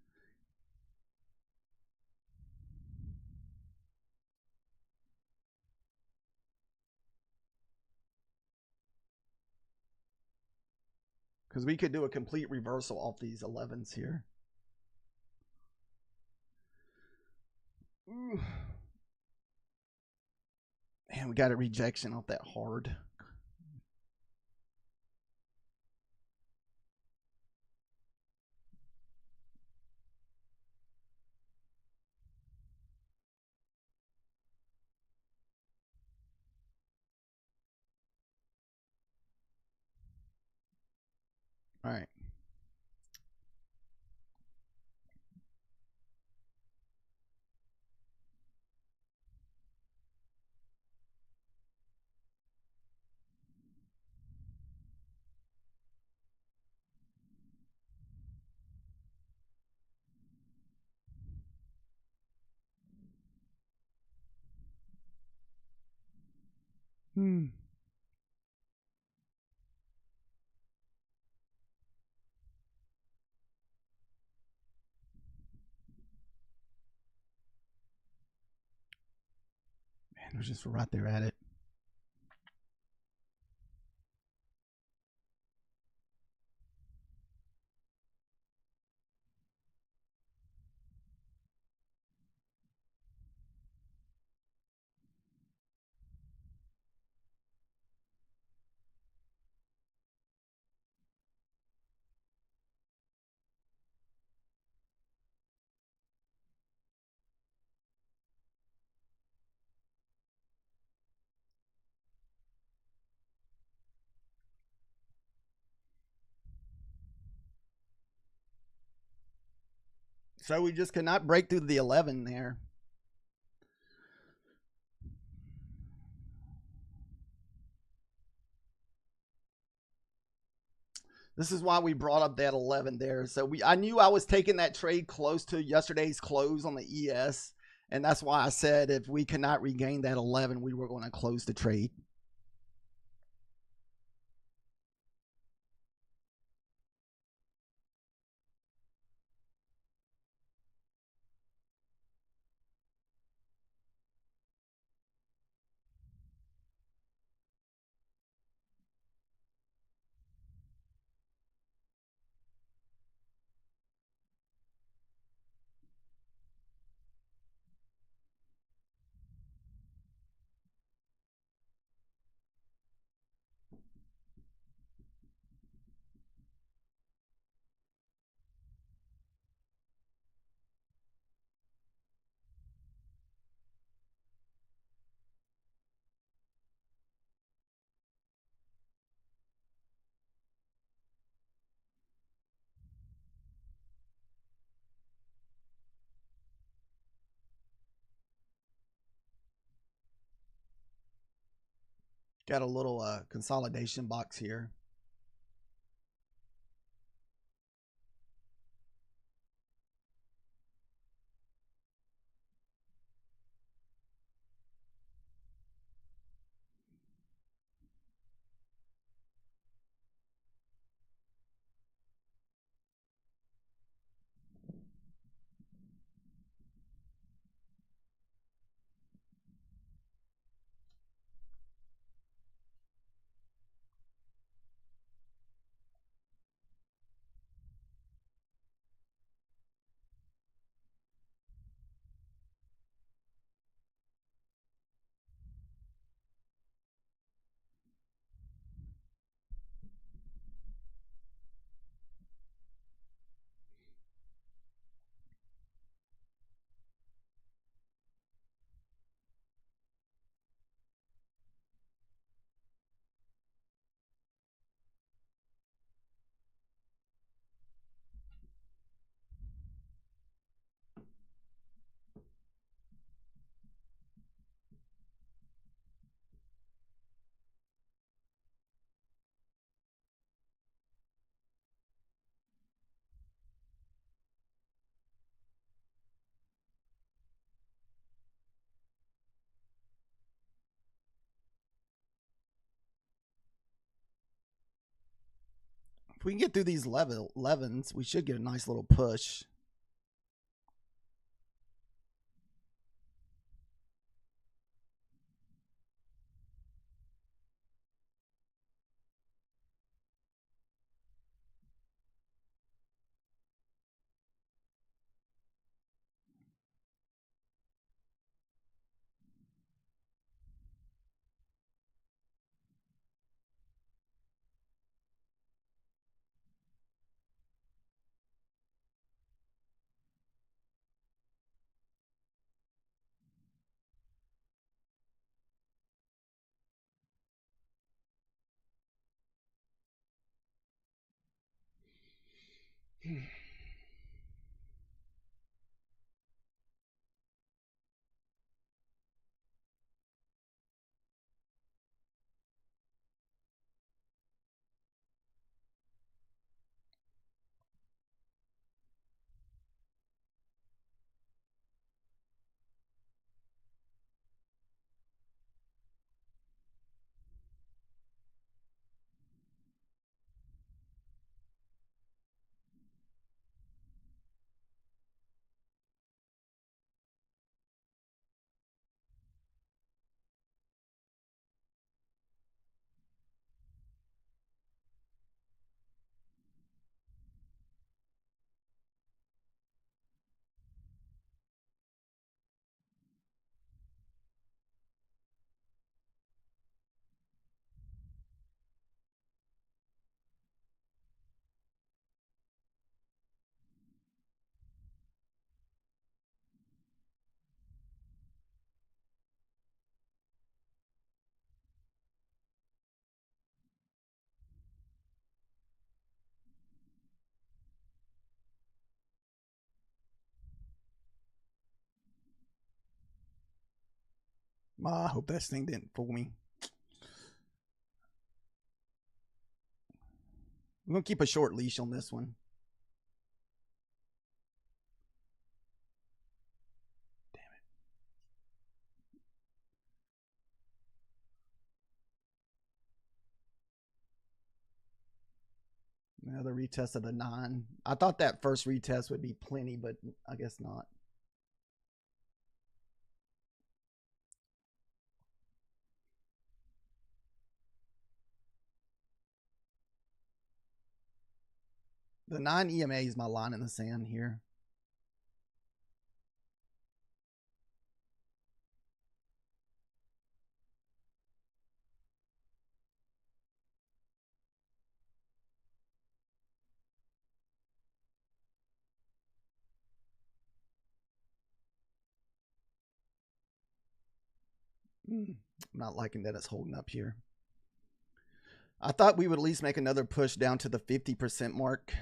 Because we could do a complete reversal off these 11s here. Ooh. Man, we got a rejection off that hard. All right. Man, we're just right there at it. So we just could not break through the 11 there. This is why we brought up that 11 there. So I knew I was taking that trade close to yesterday's close on the ES. And that's why I said if we cannot regain that 11, we were going to close the trade. Got a little consolidation box here. If we can get through these 11s, we should get a nice little push. I hope this thing didn't fool me. I'm going to keep a short leash on this one. Another retest of the 9. I thought that first retest would be plenty, but I guess not. The 9 EMA is my line in the sand here. I'm not liking that it's holding up here. I thought we would at least make another push down to the 50% mark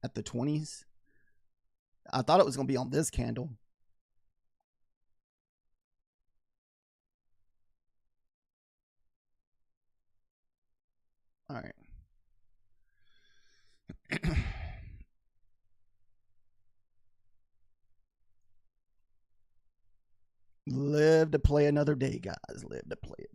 at the 20s. I thought it was going to be on this candle. All right. Live to play another day, guys. Live to play it.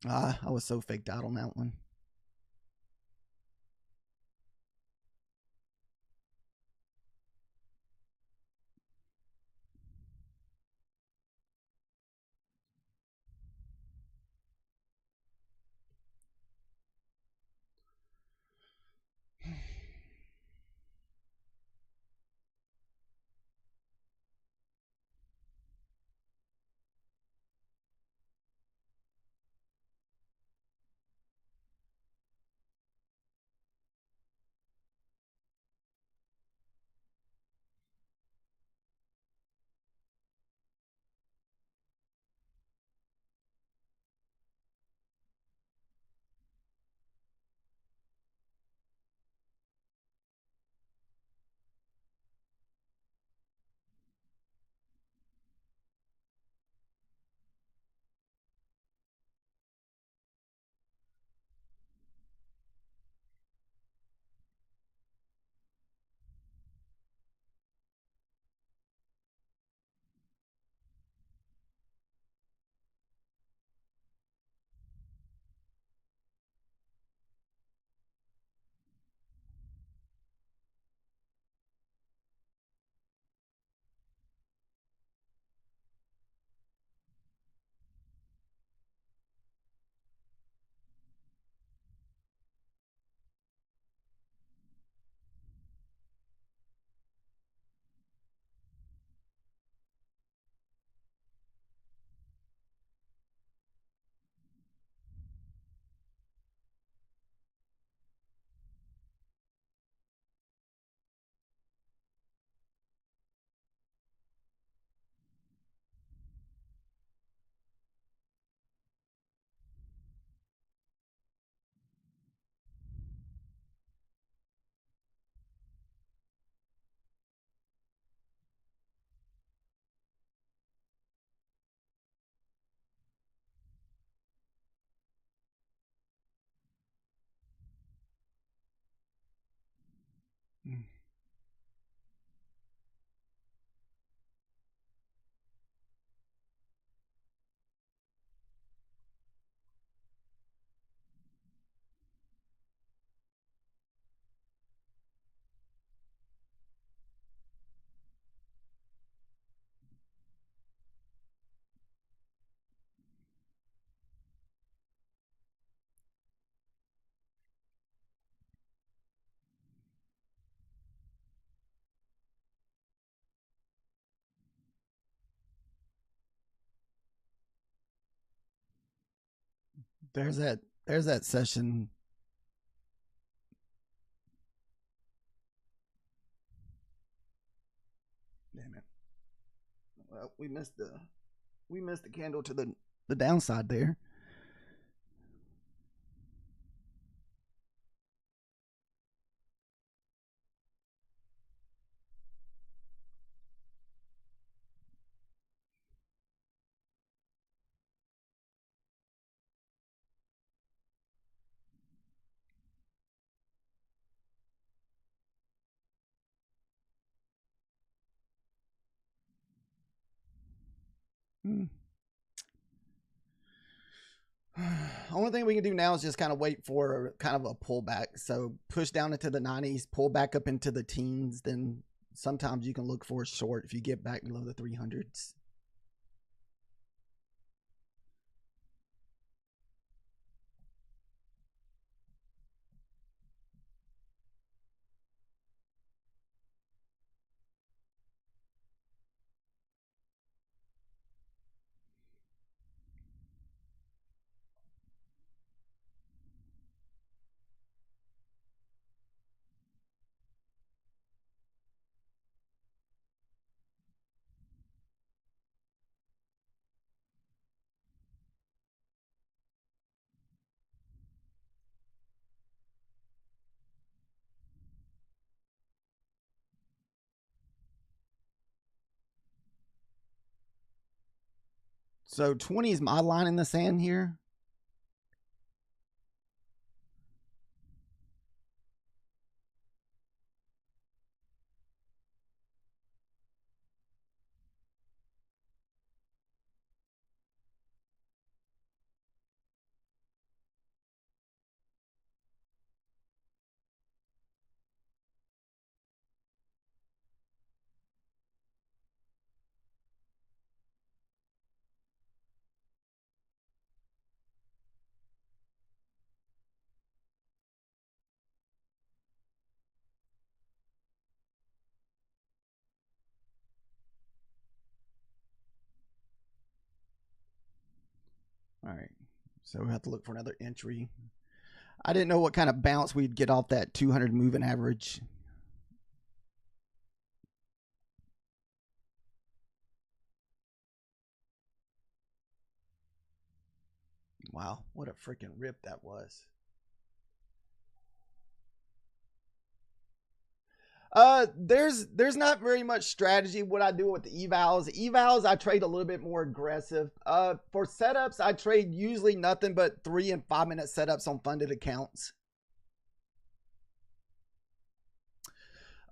I was so faked out on that one. There's that session. Damn it. Well, we missed the candle to the downside there. Only thing we can do now is just kind of wait for kind of a pullback. So push down into the 90s, pull back up into the teens. Then sometimes you can look for a short if you get back below the 300s. So 20 is my line in the sand here. All right. So we have to look for another entry. I didn't know what kind of bounce we'd get off that 200 moving average. Wow, what a freaking rip that was. There's not very much strategy what I do with the evals. Evals I trade a little bit more aggressive. For setups I trade usually nothing but 3 and 5 minute setups on funded accounts.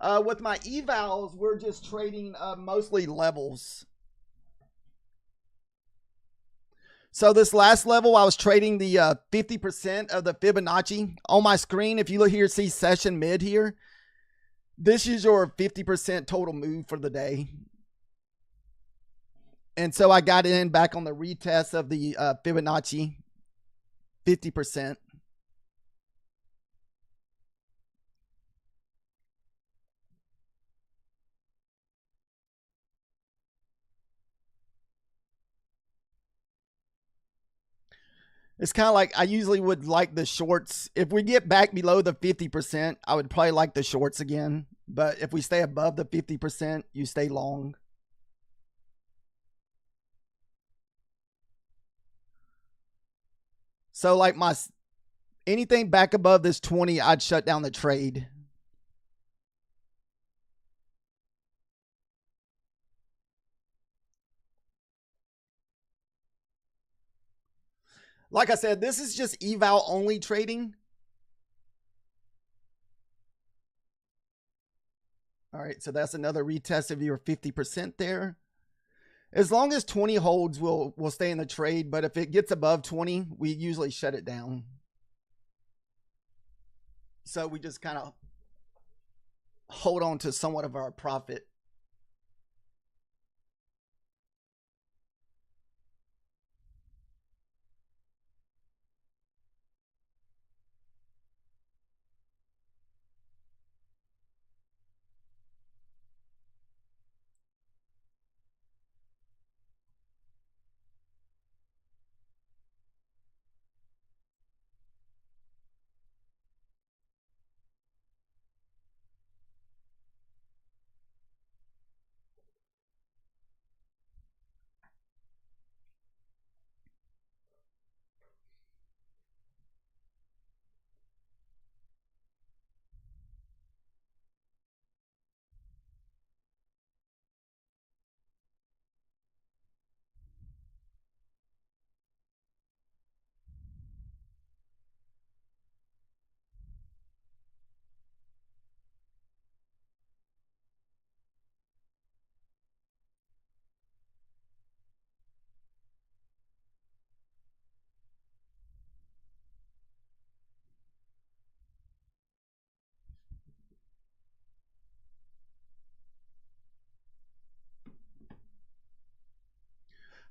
With my evals, we're just trading mostly levels. So this last level, I was trading the 50% of the Fibonacci on my screen. If you look here, see session mid here. This is your 50% total move for the day. And so I got in back on the retest of the Fibonacci 50%. It's kind of like I usually would like the shorts. If we get back below the 50%, I would probably like the shorts again. But if we stay above the 50%, you stay long. So like anything back above this 20, I'd shut down the trade. Like I said, this is just eval only trading. All right, so that's another retest of your 50% there. As long as 20 holds, we'll stay in the trade. But if it gets above 20, we usually shut it down. So we just kind of hold on to somewhat of our profit.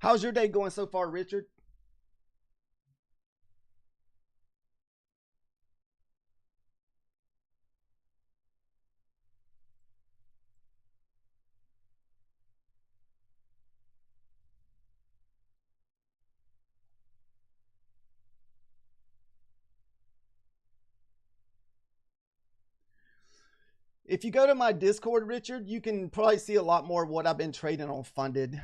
How's your day going so far, Richard? If you go to my Discord, Richard, you can probably see a lot more of what I've been trading on funded.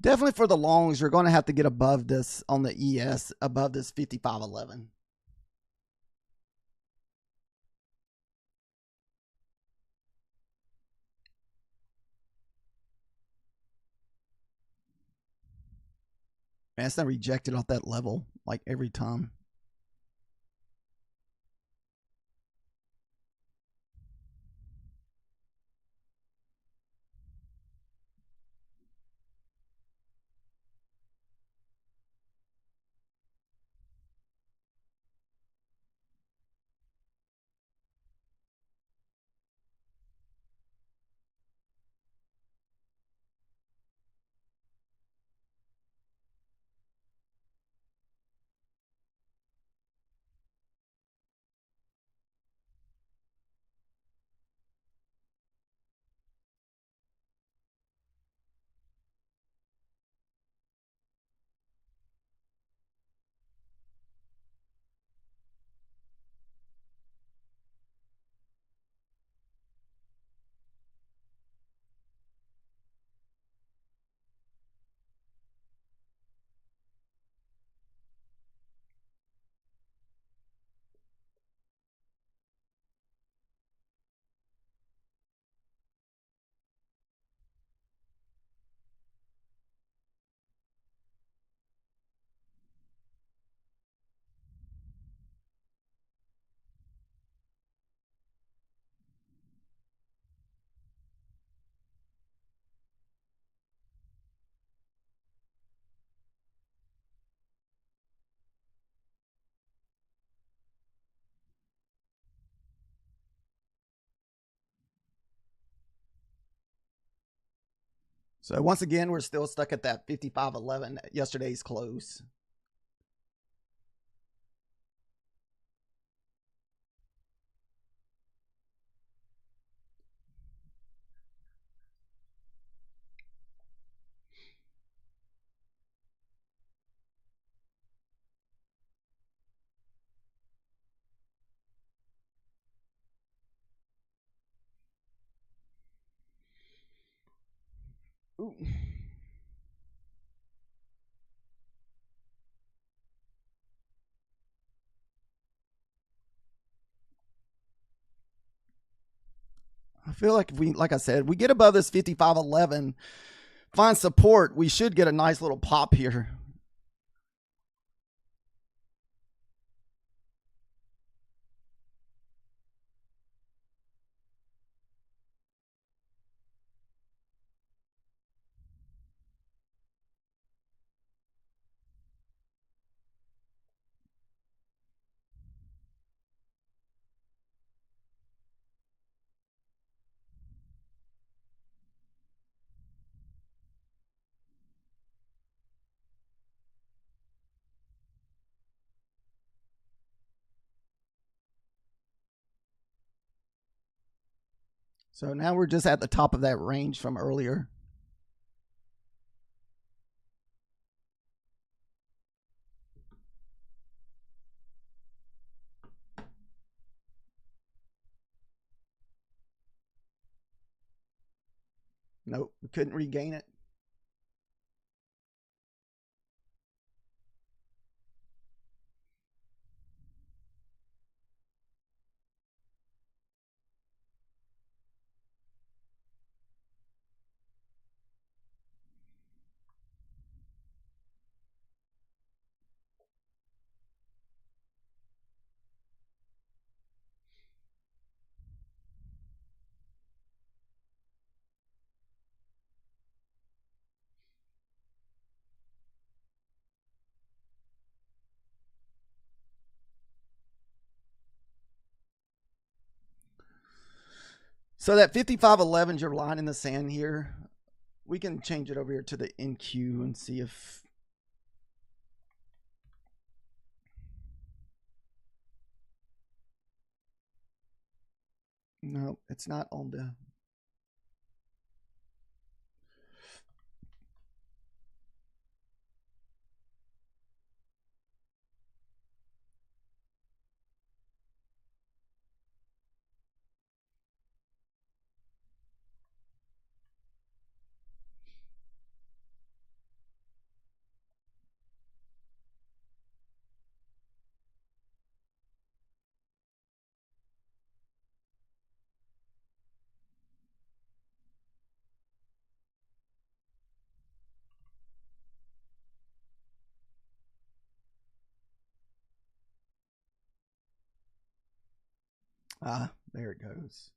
Definitely for the longs, you're going to have to get above this on the ES, above this 55.11. Man, it's not rejected off that level like every time. So once again, we're still stuck at that 55.11 at yesterday's close. Ooh. I feel like if we, like I said, we get above this 55.11, find support, we should get a nice little pop here. So now we're just at the top of that range from earlier. Nope, we couldn't regain it. So that 55.11 is your line in the sand here. We can change it over here to the NQ and see if. No, it's not on the. Ah, there it goes.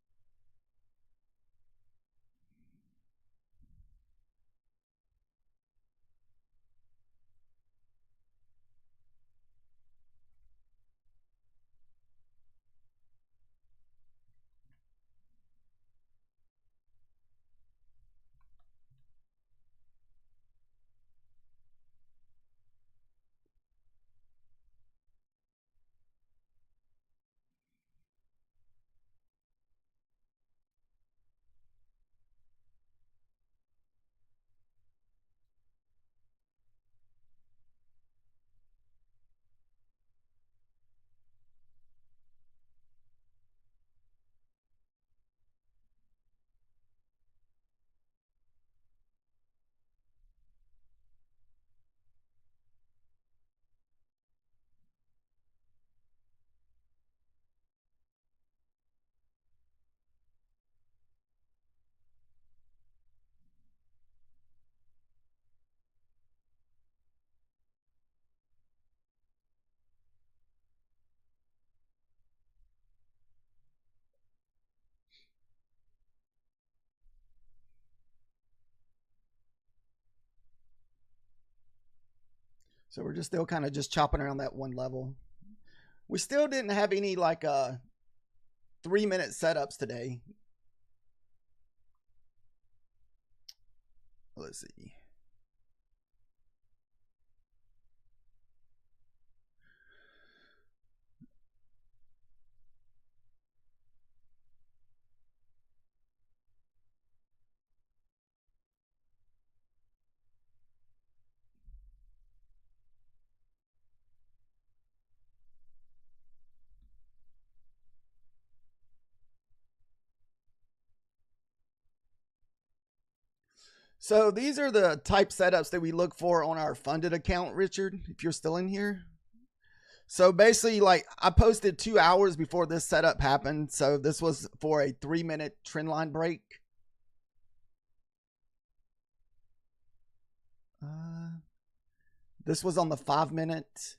So we're just still kind of just chopping around that one level. We still didn't have any like 3-minute setups today. Let's see. So these are the type setups that we look for on our funded account, Richard, if you're still in here. So basically, like I posted 2 hours before this setup happened. So this was for a 3-minute trend line break. This was on the 5-minute.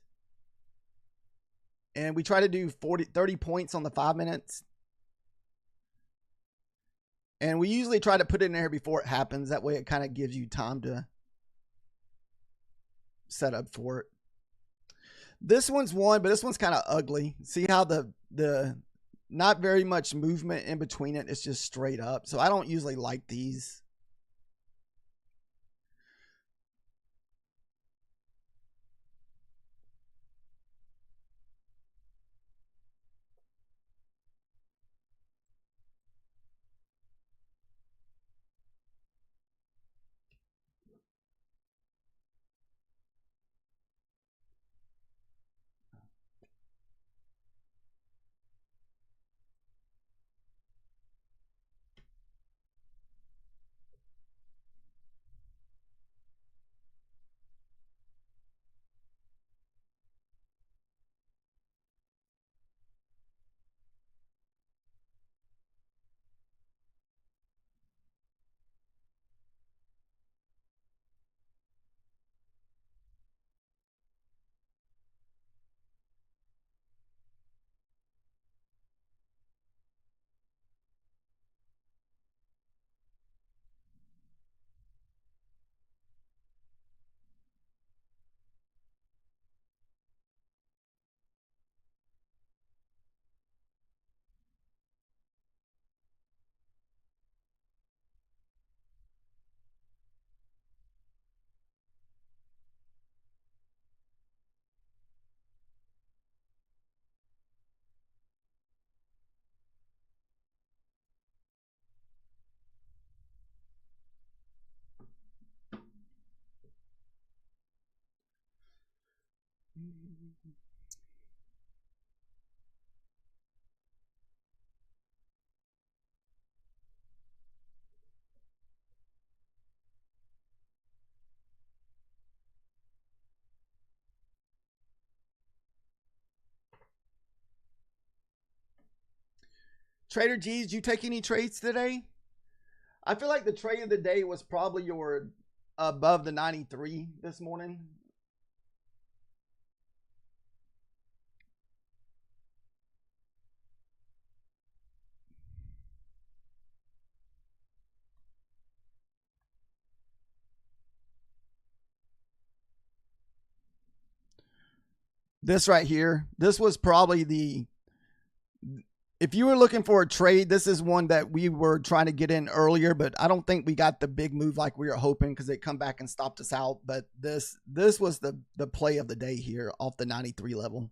And we try to do 30 points on the 5 minutes. And we usually try to put it in there before it happens. That way it kind of gives you time to set up for it. This one's one, but this one's kind of ugly. See how the not very much movement in between it. It's just straight up. So I don't usually like these. Trader G's, did you take any trades today? I feel like the trade of the day was probably your above the 93 this morning. This right here, this was probably the, if you were looking for a trade, this is one that we were trying to get in earlier, but I don't think we got the big move like we were hoping because they come back and stopped us out. But this was the play of the day here off the 93 level.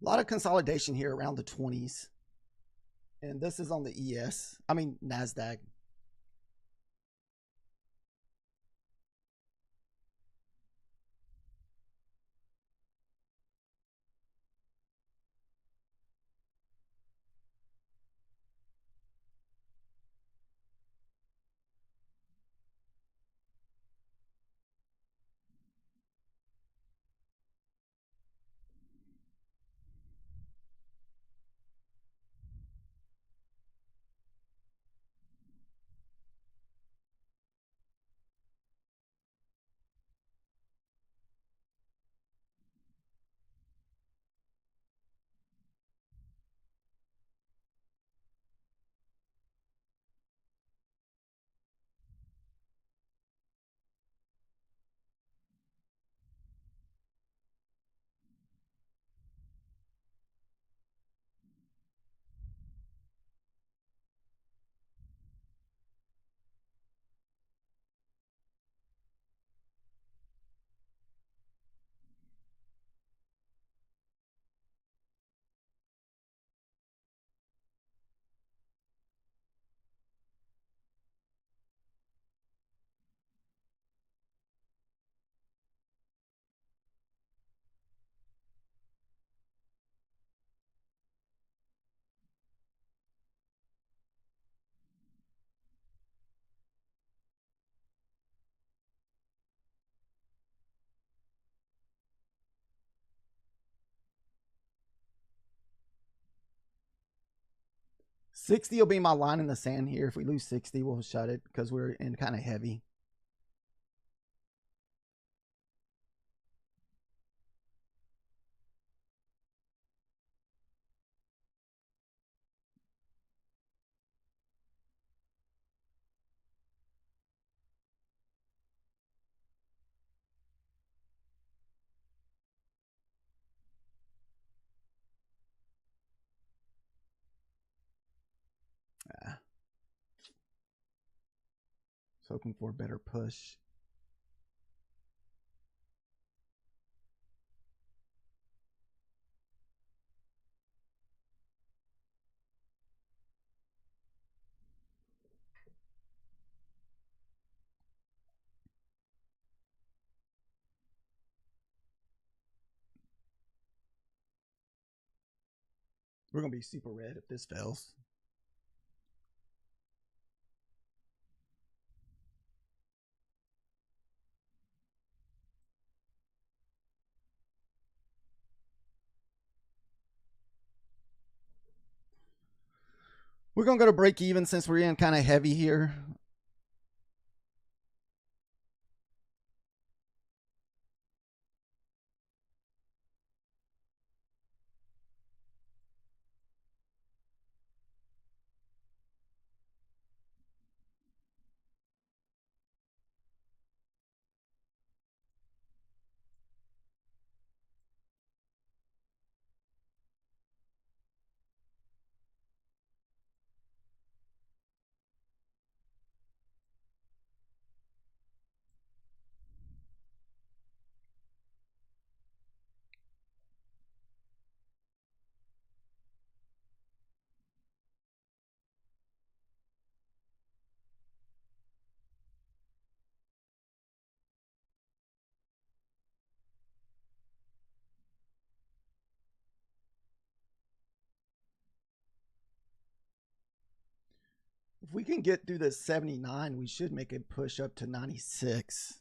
A lot of consolidation here around the 20s. And this is on the ES. I mean, NASDAQ. $60 will be my line in the sand here. If we lose 60, we'll shut it because we're in kind of heavy. Ah. So hoping for a better push. We're going to be super red if this fails. We're going to go to break even since we're in kind of heavy here. If we can get through the 79, we should make a push up to 96.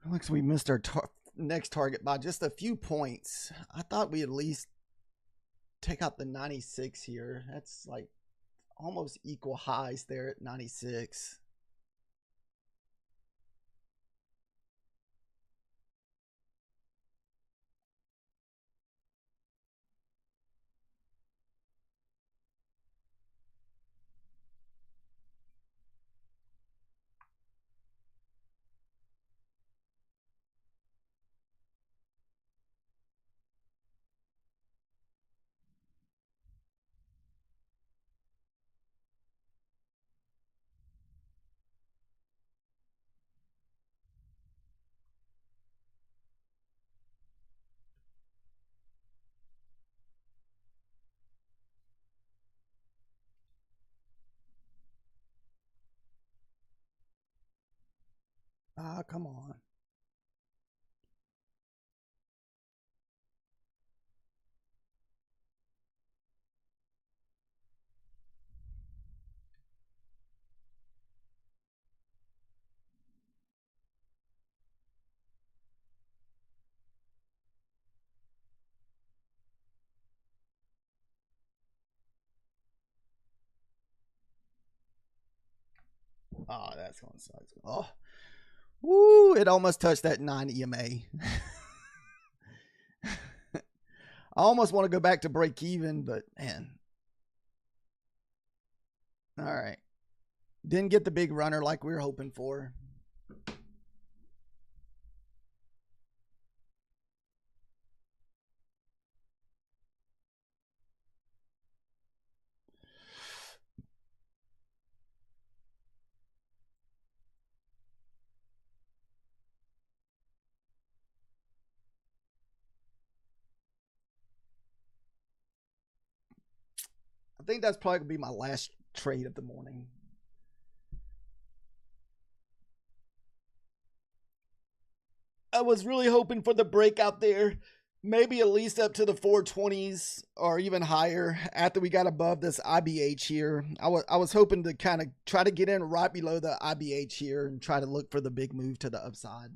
Looks like we missed our next target by just a few points. I thought we at least take out the 96 here. That's like almost equal highs there at 96. Ah, come on. Oh, that's going to suck. Oh, woo! It almost touched that 9 EMA. I almost want to go back to break even, but man. All right. Didn't get the big runner like we were hoping for. I think that's probably going to be my last trade of the morning. I was really hoping for the breakout there. Maybe at least up to the 420s or even higher after we got above this IBH here. I was hoping to kind of try to get in right below the IBH here and try to look for the big move to the upside.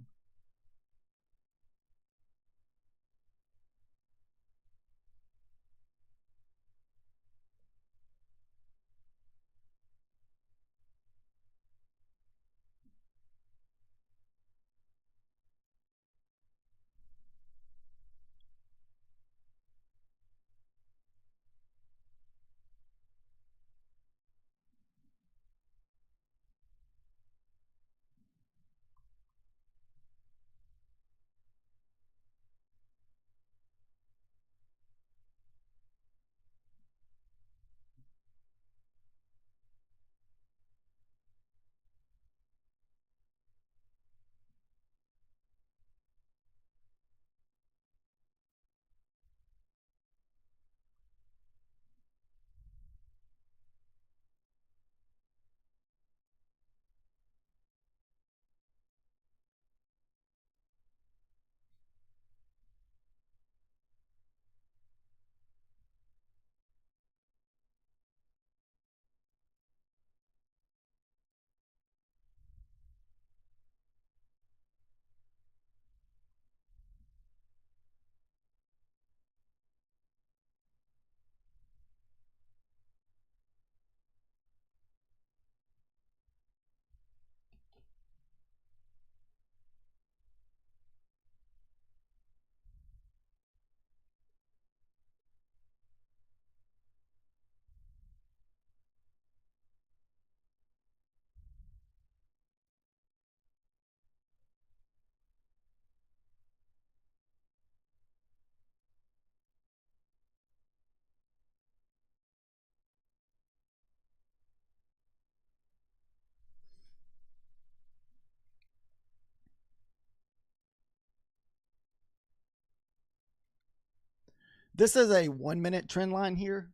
This is a 1 minute trend line here,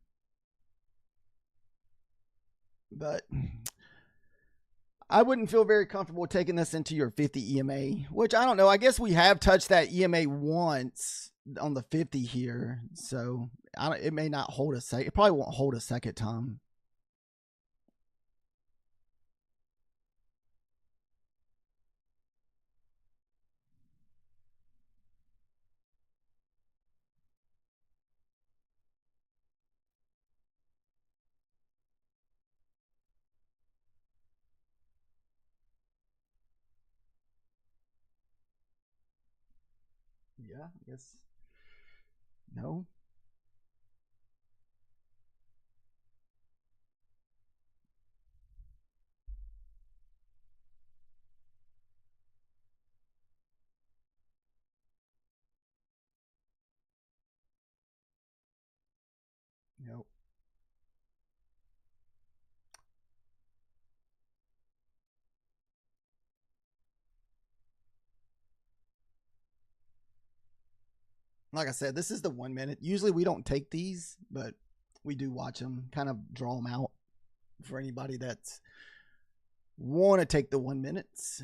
but I wouldn't feel very comfortable taking this into your 50 EMA, which I don't know. I guess we have touched that EMA once on the 50 here, so it may not hold a second. It probably won't hold a second time. Yeah, I guess. No. Nope. Like I said, this is the 1 minute. Usually we don't take these, but we do watch them, kind of draw them out for anybody that's want to take the 1 minutes.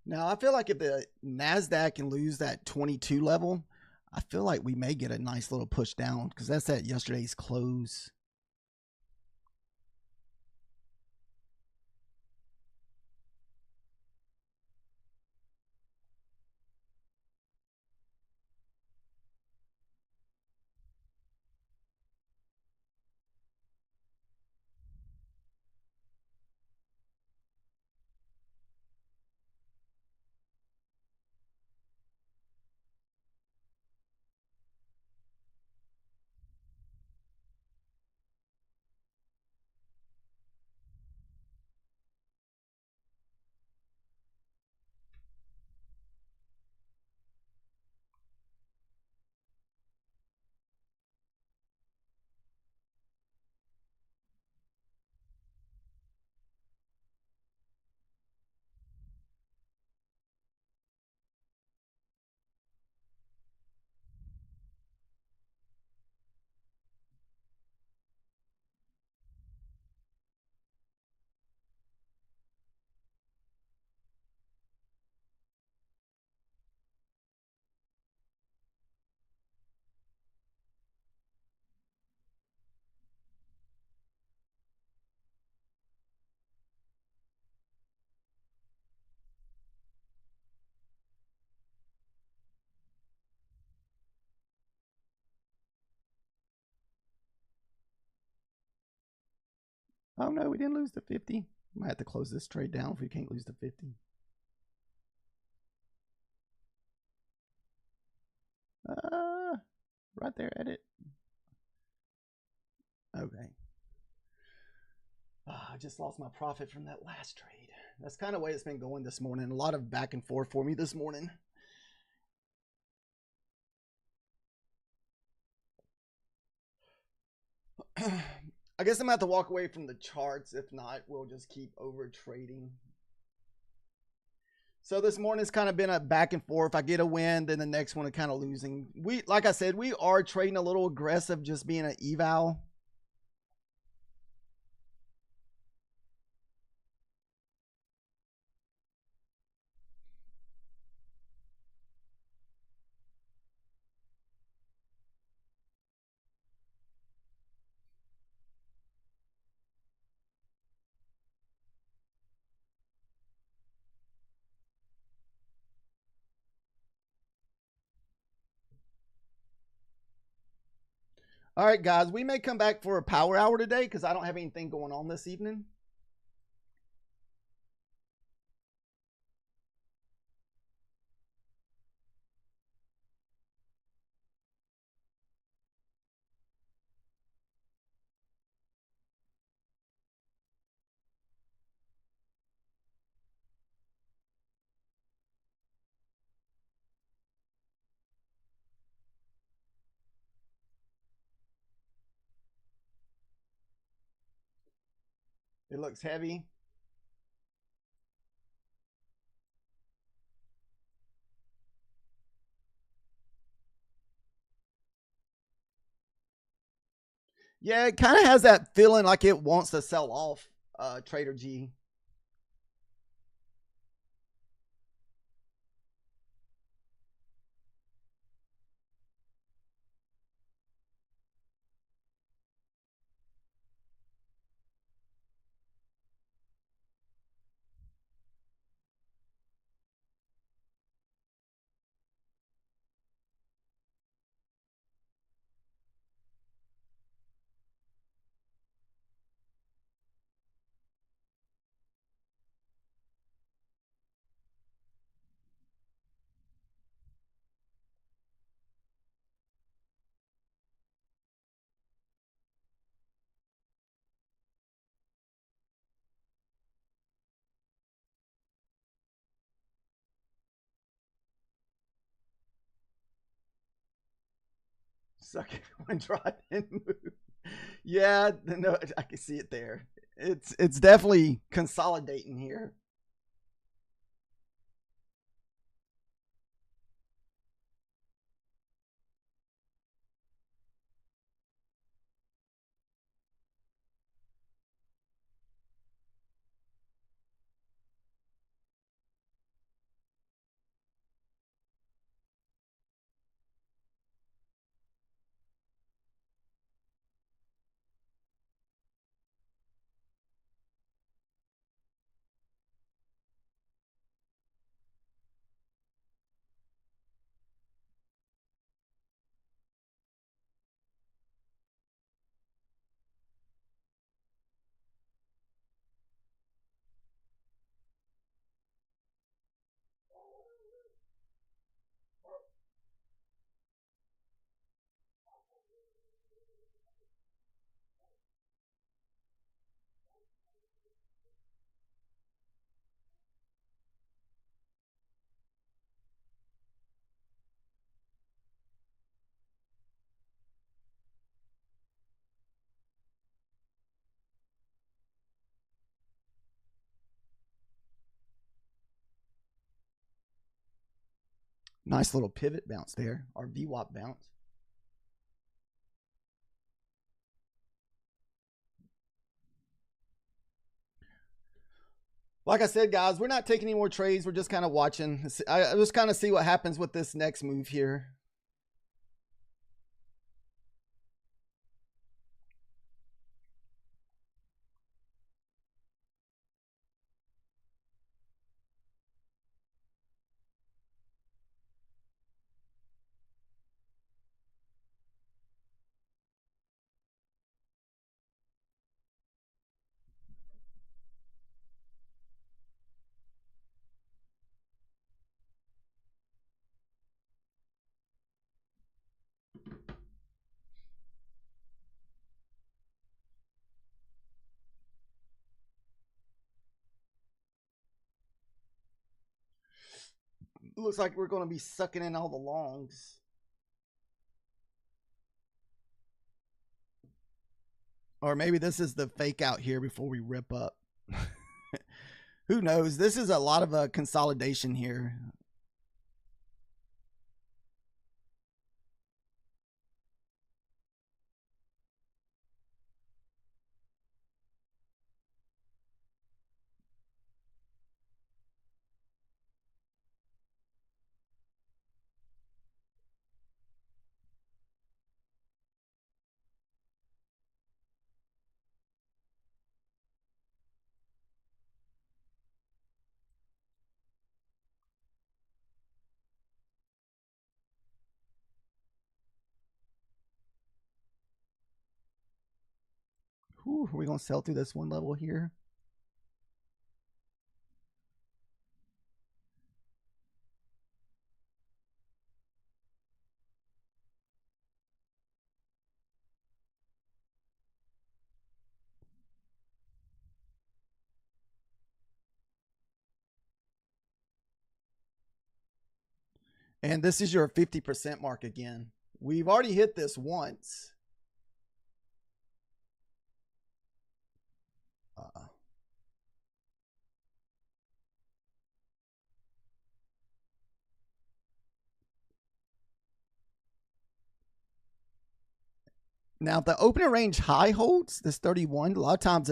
Now, I feel like if the NASDAQ can lose that 22 level, I feel like we may get a nice little push down because that's at yesterday's close. Oh no, we didn't lose the 50. Might have to close this trade down if we can't lose the 50. Right there, edit. Okay. I just lost my profit from that last trade. That's kind of the way it's been going this morning. A lot of back and forth for me this morning. I guess I'm gonna have to walk away from the charts. If not, we'll just keep over trading. So this morning's kind of been a back and forth. I get a win, then the next one is kind of losing. Like I said, we are trading a little aggressive, just being an eval. All right, guys, we may come back for a power hour today because I don't have anything going on this evening. It looks heavy. Yeah, it kind of has that feeling like it wants to sell off, Trader G. Sucking one drop and move. Yeah, no, I can see it there. It's definitely consolidating here. Nice little pivot bounce there, or VWAP bounce. Like I said, guys, we're not taking any more trades. We're just kind of watching. I just kind of see what happens with this next move here. Looks like we're going to be sucking in all the longs. Or maybe this is the fake out here before we rip up. Who knows? This is a lot of a consolidation here. Whew, are we going to sell through this one level here? And this is your 50% mark again. We've already hit this once. Now, if the opening range high holds, this 31, a lot of times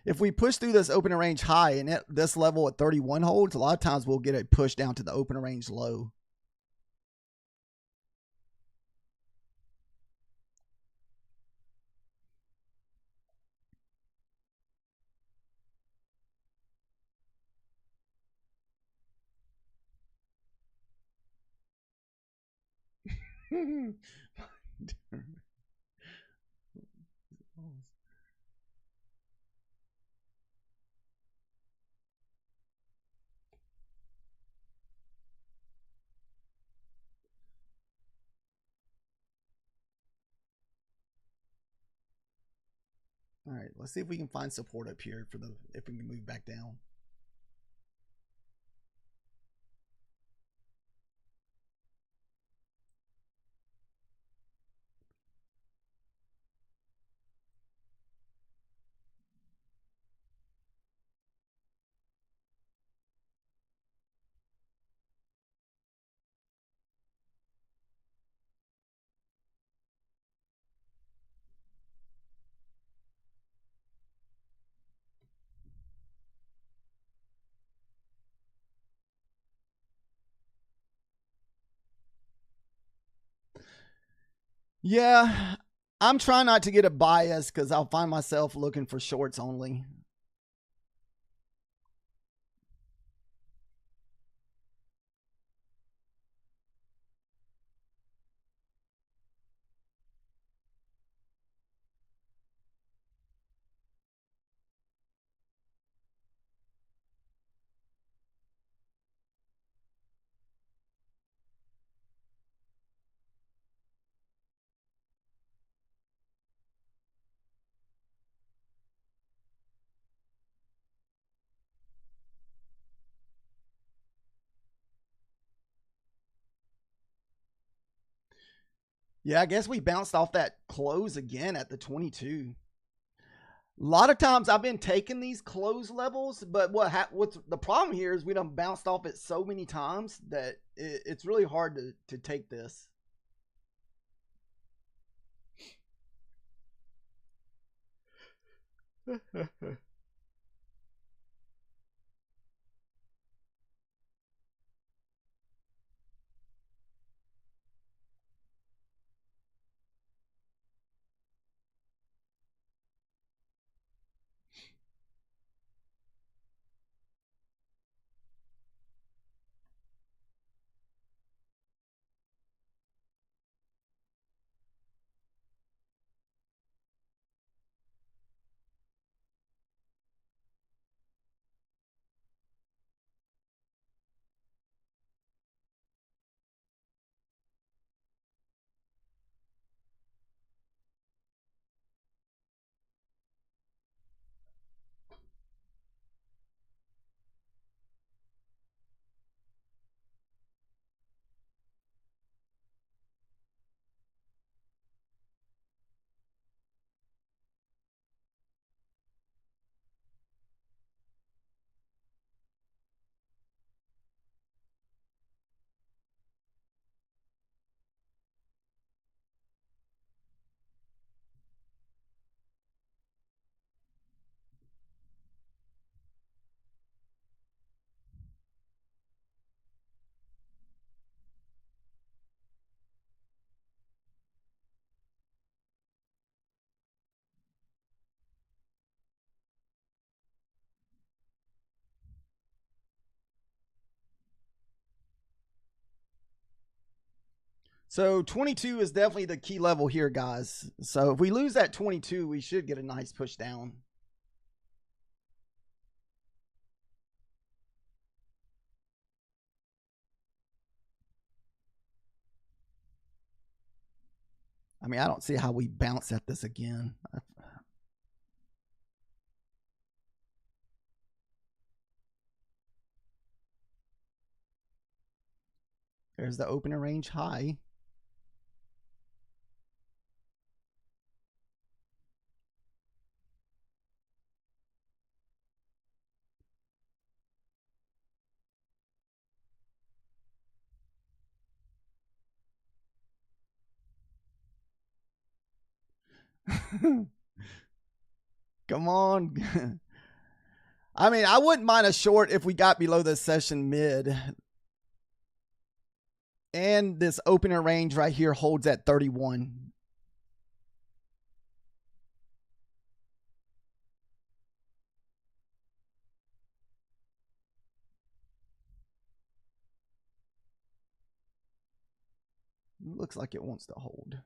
if we push through this opening range high and this level at 31 holds, a lot of times we'll get a push down to the opening range low. All right, let's see if we can find support up here for if we can move back down. Yeah, I'm trying not to get a bias because I'll find myself looking for shorts only. Yeah, I guess we bounced off that close again at the 22. A lot of times I've been taking these close levels, but what's the problem here is we done bounced off it so many times that it's really hard to take this. So 22 is definitely the key level here, guys. So if we lose that 22, we should get a nice push down. I mean, I don't see how we bounce at this again. There's the opening range high. Come on. I mean, I wouldn't mind a short if we got below the session mid. And this opener range right here holds at 31. Looks like it wants to hold.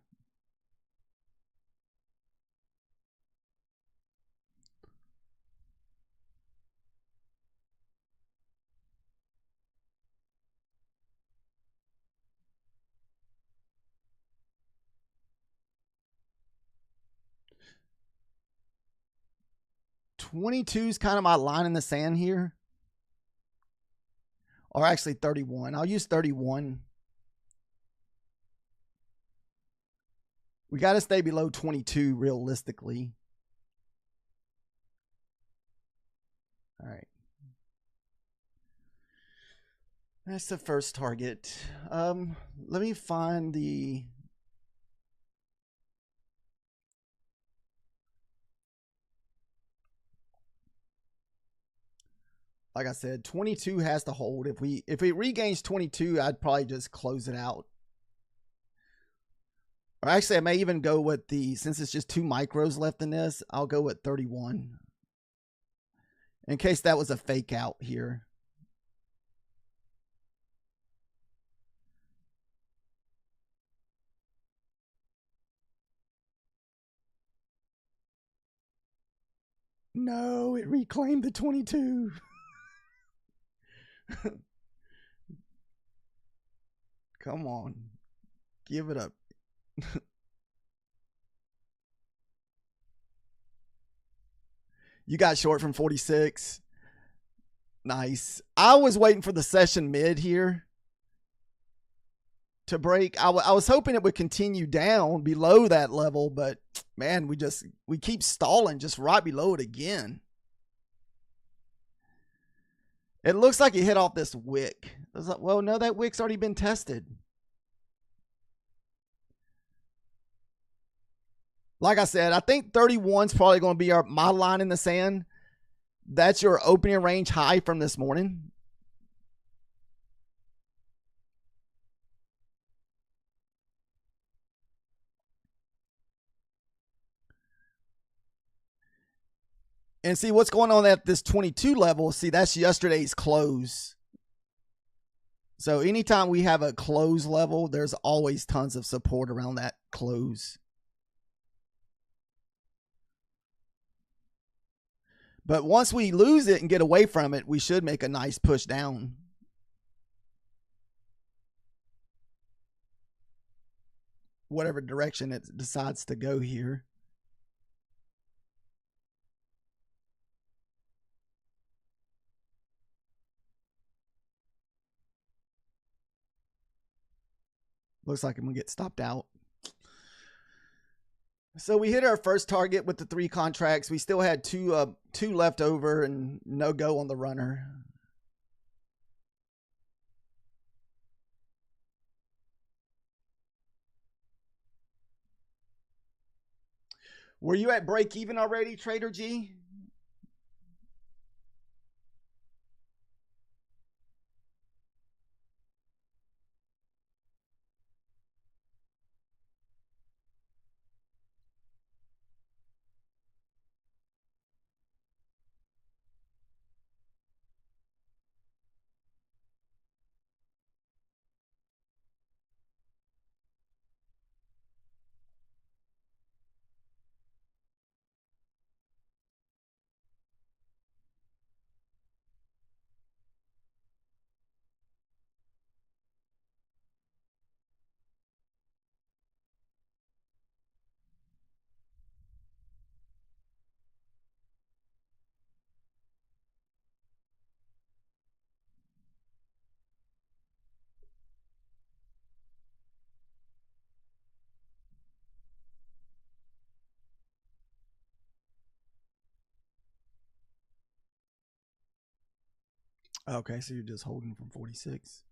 $22 is kind of my line in the sand here. Or actually 31. I'll use 31. We got to stay below 22 realistically. All right. That's the first target. Let me find the... Like I said, 22 has to hold. If it regains 22, I'd probably just close it out. Or actually, I may even go with since it's just 2 micros left in this, I'll go with 31. In case that was a fake out here. No, it reclaimed the 22. Come on. Give it up. You got short from 46. Nice. I was waiting for the session mid here to break. I was hoping it would continue down below that level, but man, we keep stalling just right below it again. It looks like it hit off this wick. I was like, well, no, that wick's already been tested. Like I said, I think 31's probably going to be my line in the sand. That's your opening range high from this morning. And see what's going on at this 22 level. See, that's yesterday's close. So anytime we have a close level, there's always tons of support around that close. But once we lose it and get away from it, we should make a nice push down. Whatever direction it decides to go here. Looks like I'm going to get stopped out. So we hit our first target with the 3 contracts. We still had two left over and no go on the runner. Were you at break even already, Trader G? Okay, so you're just holding from 46.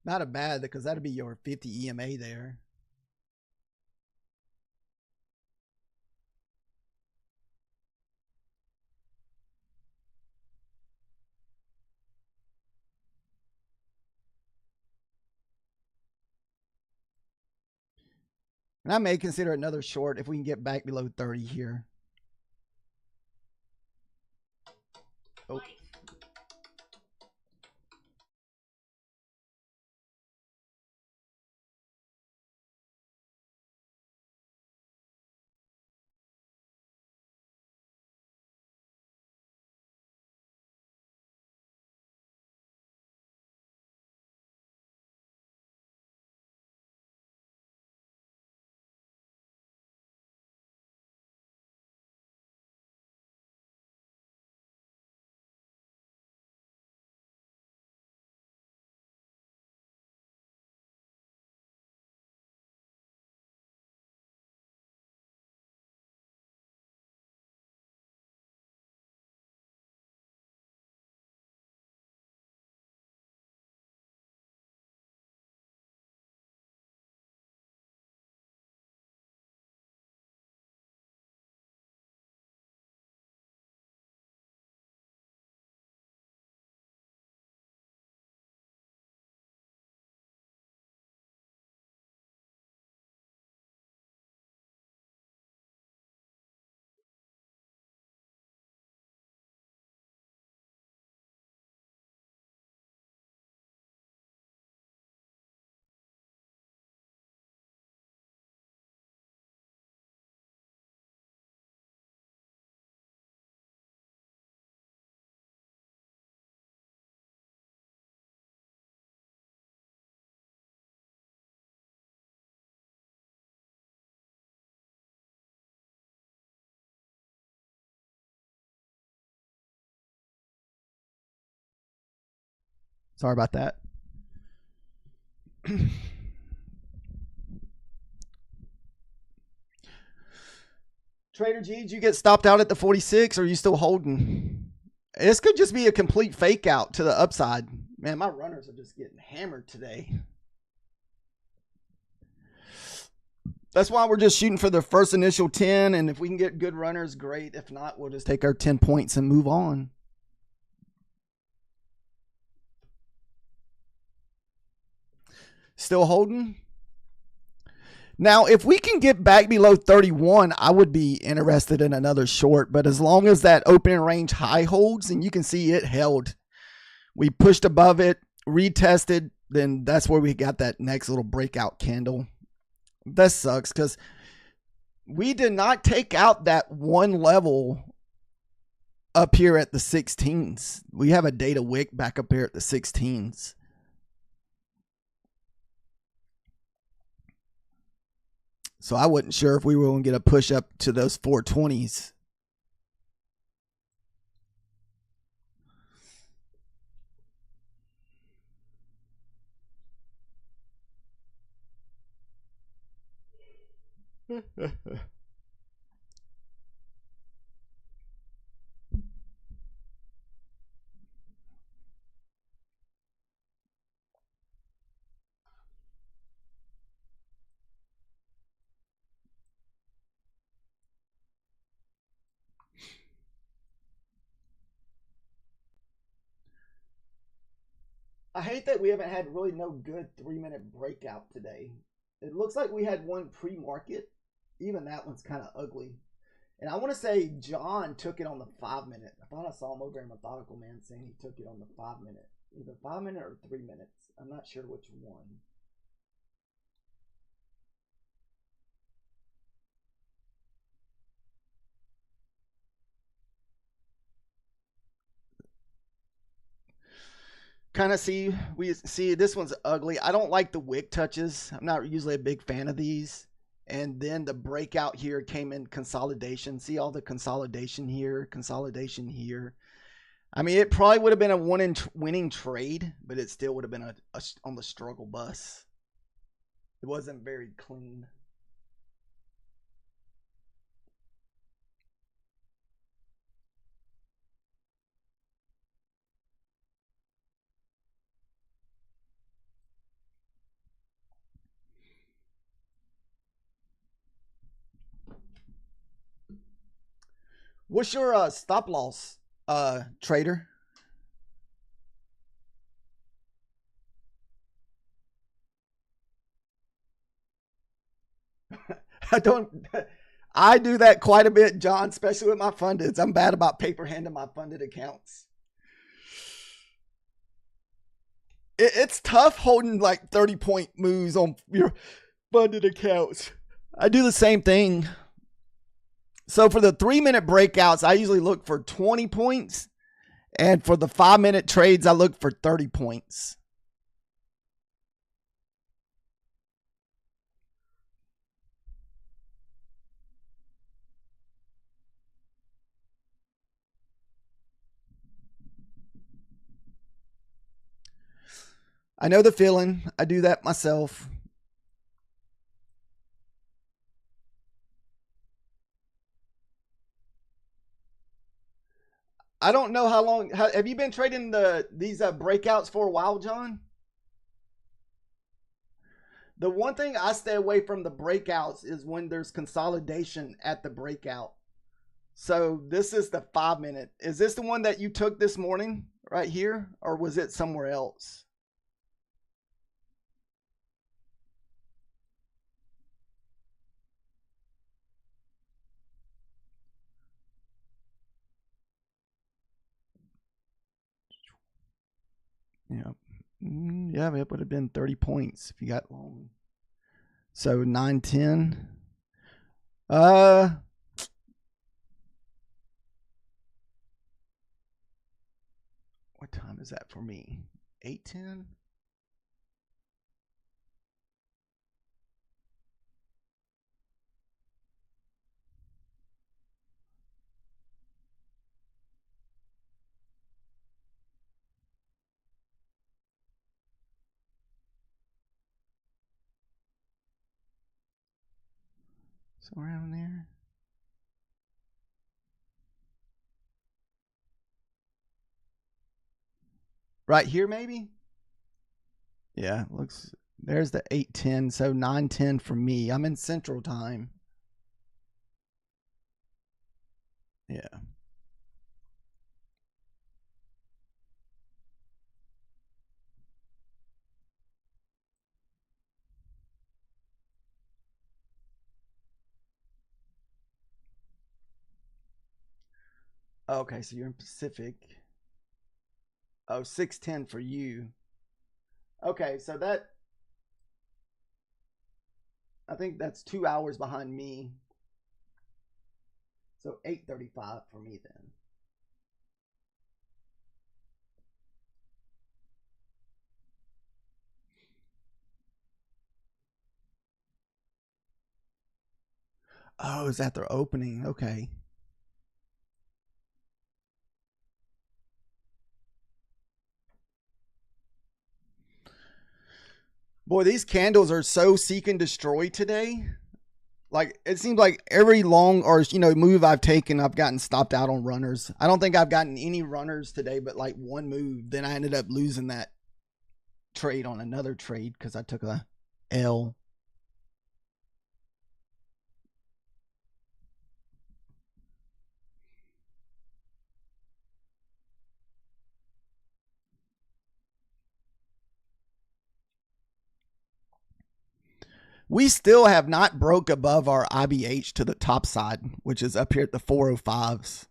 Not a bad, because that'd be your 50 EMA there. And I may consider another short if we can get back below 30 here. Oh. Sorry about that. Trader G, did you get stopped out at the 46 or are you still holding? This could just be a complete fake out to the upside. Man, my runners are just getting hammered today. That's why we're just shooting for the first initial 10. And if we can get good runners, great. If not, we'll just take our 10 points and move on. Still holding? Now, if we can get back below 31, I would be interested in another short. But as long as that opening range high holds, and you can see it held, we pushed above it, retested, then that's where we got that next little breakout candle. That sucks because we did not take out that one level up here at the 16s. We have a data wick back up here at the 16s. So I wasn't sure if we were going to get a push up to those 420s. I hate that we haven't had really no good 3-minute breakout today. It looks like we had one pre-market. Even that one's kind of ugly. And I want to say John took it on the 5-minute. I thought I saw him over in Methodical Man saying he took it on the 5-minute. Either 5-minute or 3 minutes. I'm not sure which one. Kind of we see this one's ugly. I don't like the wick touches. I'm not usually a big fan of these. And then the breakout here came in consolidation. See all the consolidation here, consolidation here. I mean, it probably would have been a winning trade, but it still would have been on the struggle bus. It wasn't very clean. What's your stop loss, trader? I don't. I do that quite a bit, John, especially with my fundeds. I'm bad about paper handing my funded accounts. It's tough holding like 30-point moves on your funded accounts. I do the same thing. So for the 3-minute breakouts, I usually look for 20 points. And for the 5-minute trades, I look for 30 points. I know the feeling. I do that myself. I don't know how long. Have you been trading these breakouts for a while, John? The one thing I stay away from the breakouts is when there's consolidation at the breakout. So this is the 5-minute. Is this the one that you took this morning right here, or was it somewhere else? Yeah. Yeah, it would have been 30 points if you got long. So 9-10. What time is that for me? 8:10. So around there. Right here, maybe? Yeah, looks, there's the 8:10, so 9:10 for me. I'm in Central Time. Yeah. Okay, so you're in Pacific. Oh, 6:10 for you. Okay, so that, I think that's 2 hours behind me. So 8:35 for me then. Oh, is that their opening? Okay. Boy, these candles are so seek and destroy today. Like, it seems like every long or move I've taken, I've gotten stopped out on runners. I don't think I've gotten any runners today, but like one move. Then I ended up losing that trade on another trade because I took a L. We still have not broke above our IBH to the top side, which is up here at the 405s.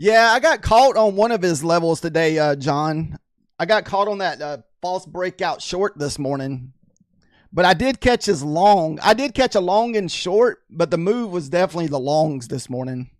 Yeah, I got caught on one of his levels today, John. I got caught on that false breakout short this morning. But I did catch his long. I did catch a long and short, but the move was definitely the longs this morning.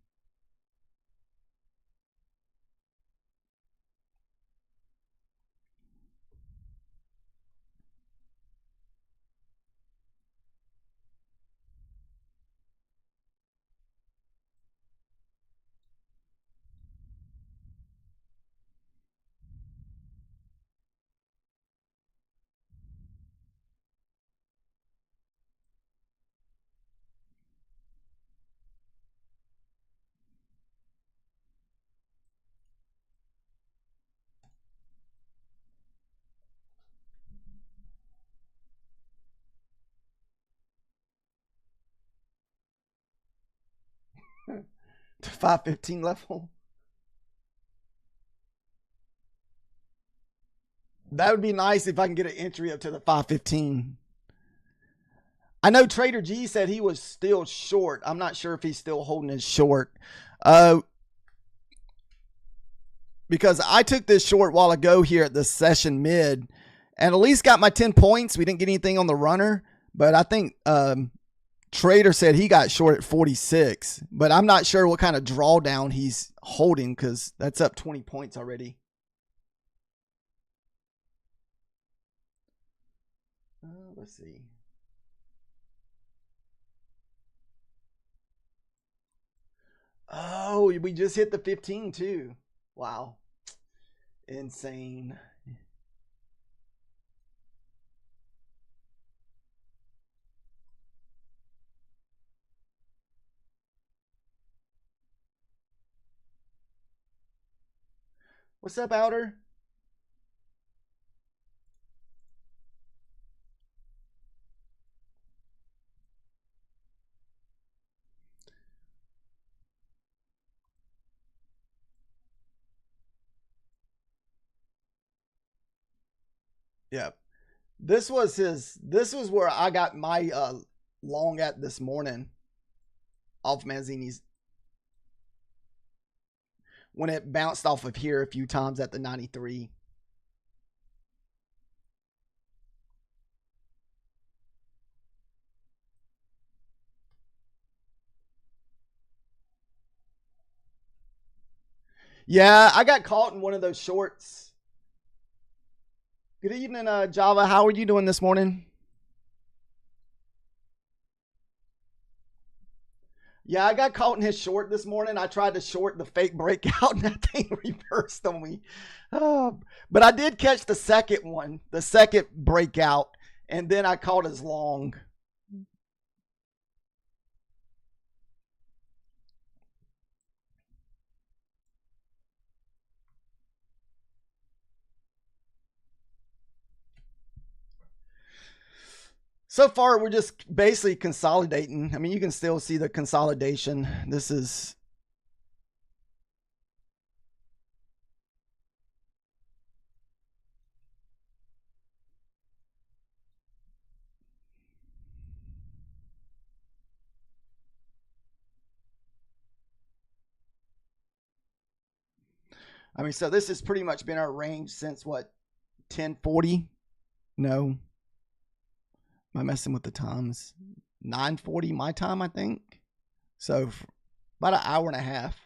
To 515 level. That would be nice if I can get an entry up to the 515. I know Trader G said he was still short. I'm not sure if he's still holding his short. Because I took this short while ago here at the session mid and at least got my 10 points. We didn't get anything on the runner, but I think Trader said he got short at 46, but I'm not sure what kind of drawdown he's holding because that's up 20 points already. Let's see. Oh, we just hit the 15 too. Wow. Insane. What's up, Outer? Yeah. This was where I got my long at this morning off Manzini's when it bounced off of here a few times at the 93. Yeah, I got caught in one of those shorts. Good evening, Java. How are you doing this morning? Yeah, I got caught in his short this morning. I tried to short the fake breakout and that thing reversed on me. But I did catch the second one, the second breakout, and then I caught his long. So far, we're just basically consolidating. I mean, you can still see the consolidation. This is. I mean, so this has pretty much been our range since what, 1040? No. Am I messing with the times? 940 my time, I think. So about an hour and a half.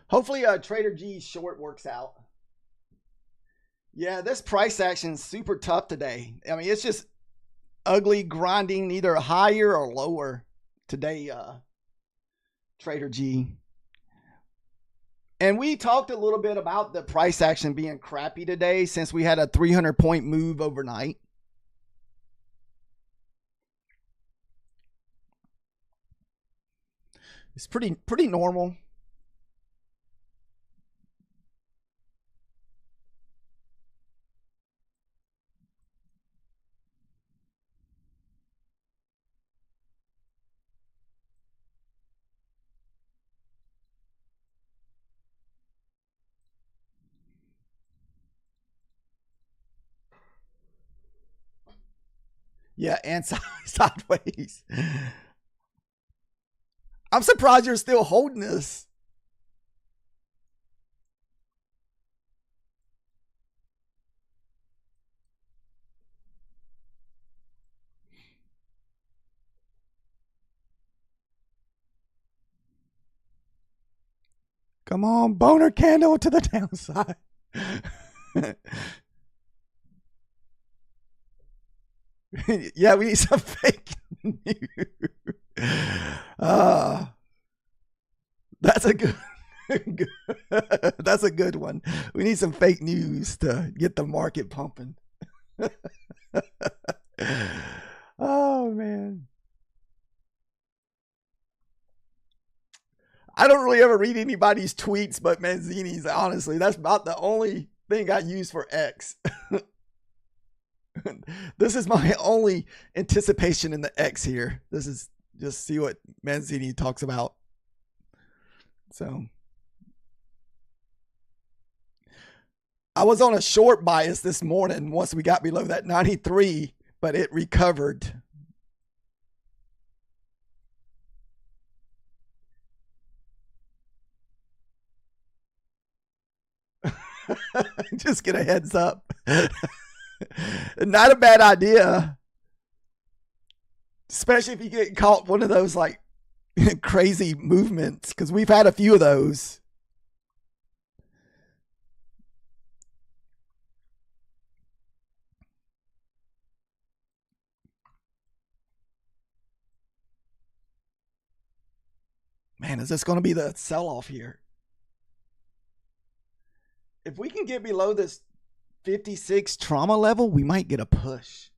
Hopefully, Trader G's short works out. Yeah, this price action is super tough today. I mean, it's just ugly grinding either higher or lower today, Trader G. And we talked a little bit about the price action being crappy today since we had a 300-point move overnight. It's pretty normal. Yeah, and sideways. I'm surprised you're still holding this. Come on, boner candle to the downside. Yeah, we need some fake news. That's a good. That's a good one. We need some fake news to get the market pumping. Oh man. I don't really ever read anybody's tweets but Manzini's, honestly. That's about the only thing I use for X. This is my only anticipation in the X here. This is just see what Manzini talks about. So I was on a short bias this morning once we got below that 93, but it recovered. Just get a heads up. Not a bad idea. Especially if you get caught one of those like crazy movements, because we've had a few of those. Man, is this going to be the sell off here? If we can get below this 56 trauma level, we might get a push.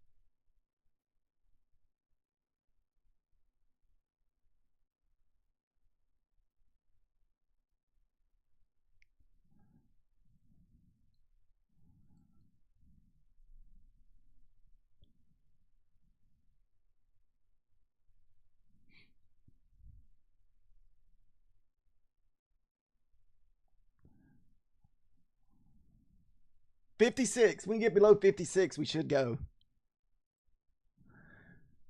$56. We can get below 56. We should go.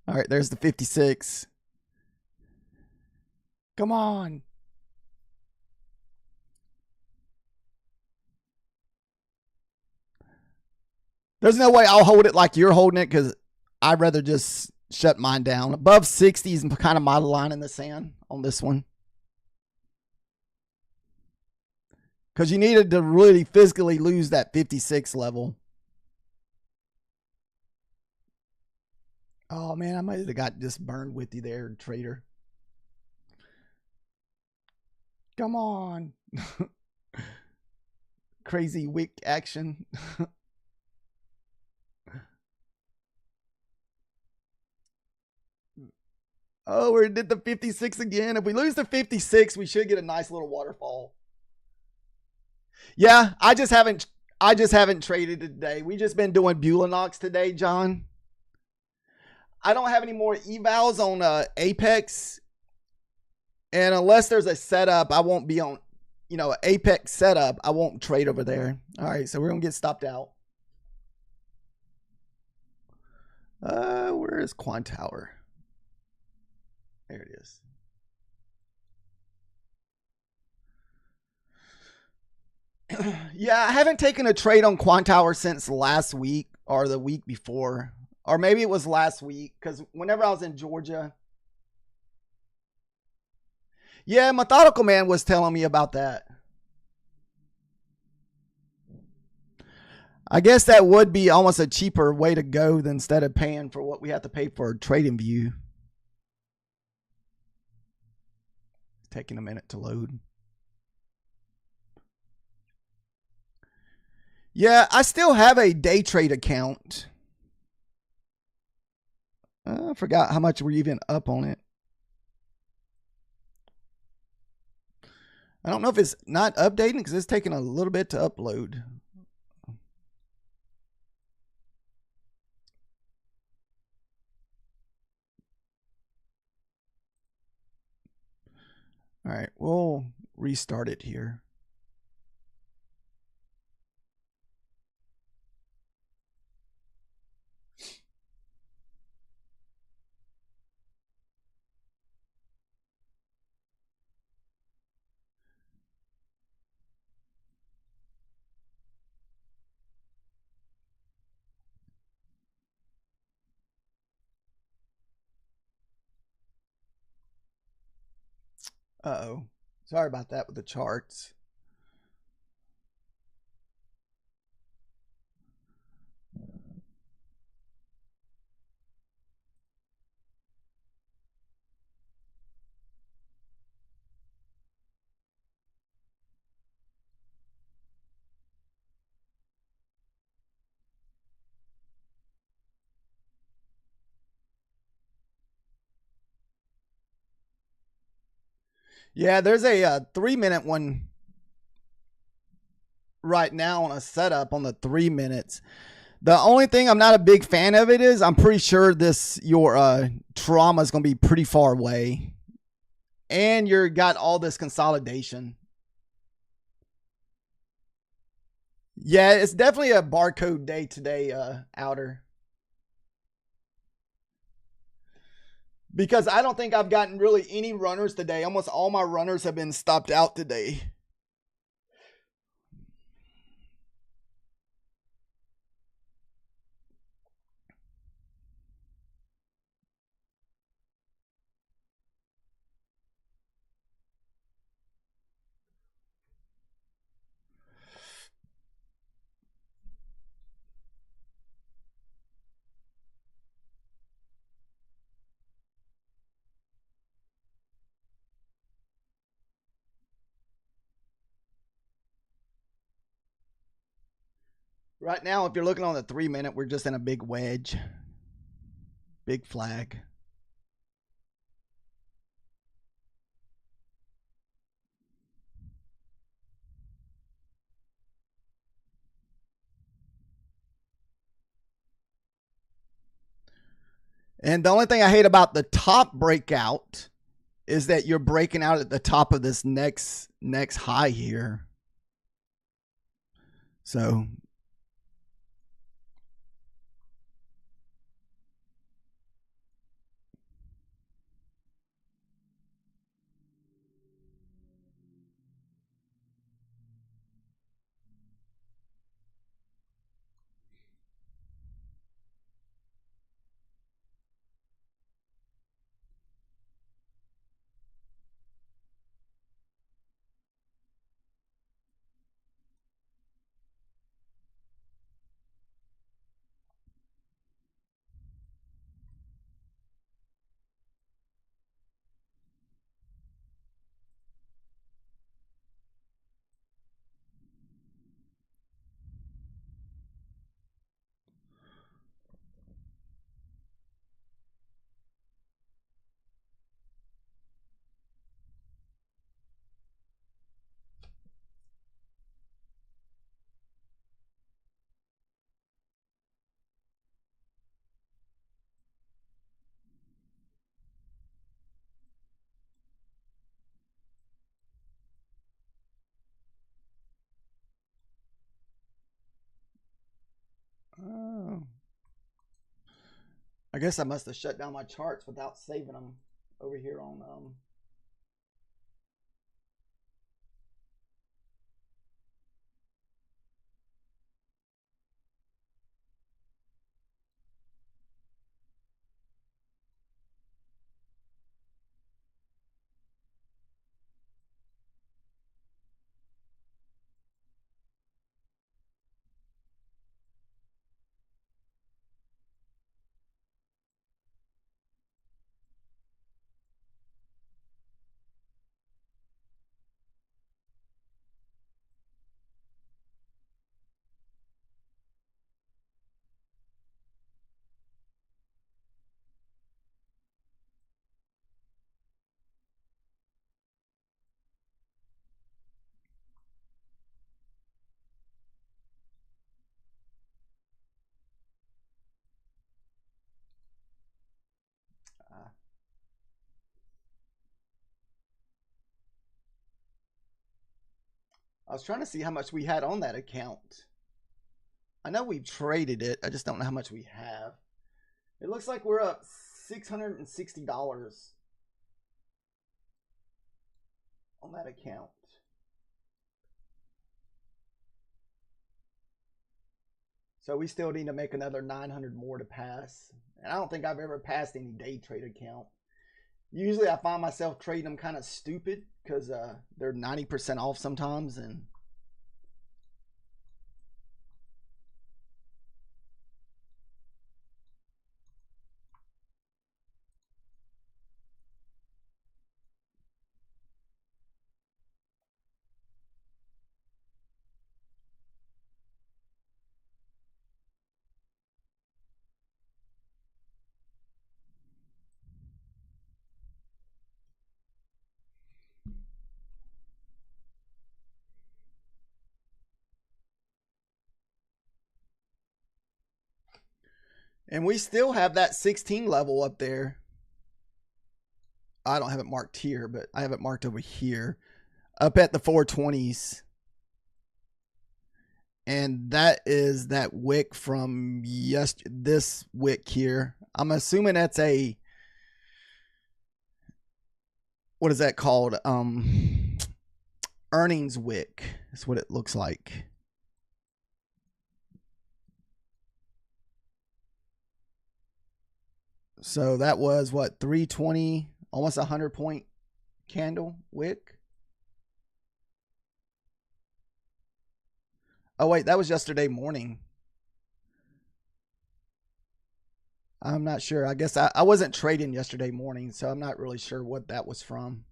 All right, there's the 56. Come on. There's no way I'll hold it like you're holding it because I'd rather just shut mine down. Above 60 is kind of my line in the sand on this one. Because you needed to really physically lose that 56 level. Oh, man, I might have got just burned with you there, trader. Come on. Crazy wick action. Oh, we did the 56 again. If we lose the 56, we should get a nice little waterfall. Yeah, I just haven't traded today. We just been doing Bulenox today, John. I don't have any more evals on Apex. And unless there's a setup, I won't be on, Apex setup. I won't trade over there. All right, so we're going to get stopped out. Where is Quant Tower? There it is. Yeah, I haven't taken a trade on Quant Tower since last week or the week before. Or maybe it was last week because whenever I was in Georgia. Yeah, Methodical Man was telling me about that. I guess that would be almost a cheaper way to go than instead of paying for what we have to pay for Trading View. It's taking a minute to load. Yeah, I still have a day trade account. I forgot how much we're even up on it. I don't know if it's not updating because it's taking a little bit to upload. All right, we'll restart it here. Uh-oh. Sorry about that with the charts. Yeah, there's a 3-minute one right now on a setup on the 3 minutes. The only thing I'm not a big fan of it is I'm pretty sure your trauma is going to be pretty far away. And you're got all this consolidation. Yeah, it's definitely a barcode day today, outer. Because I don't think I've gotten really any runners today. Almost all my runners have been stopped out today. Right now, if you're looking on the 3-minute, we're just in a big wedge. Big flag. And the only thing I hate about the top breakout is that you're breaking out at the top of this next high here. So I guess I must have shut down my charts without saving them over here on I was trying to see how much we had on that account. I know we've traded it. I just don't know how much we have. It looks like we're up $660 on that account. So we still need to make another 900 more to pass. And I don't think I've ever passed any day trade account. Usually I find myself trading them kind of stupid because they're 90% off sometimes. And we still have that 16 level up there. I don't have it marked here, but I have it marked over here. Up at the 420s. And that is that wick from this wick here. I'm assuming that's a, what is that called? Earnings wick. That's what it looks like. So that was what, 320, almost 100-point candle wick. Oh wait, that was yesterday morning. I'm not sure. I guess I wasn't trading yesterday morning, so I'm not really sure what that was from.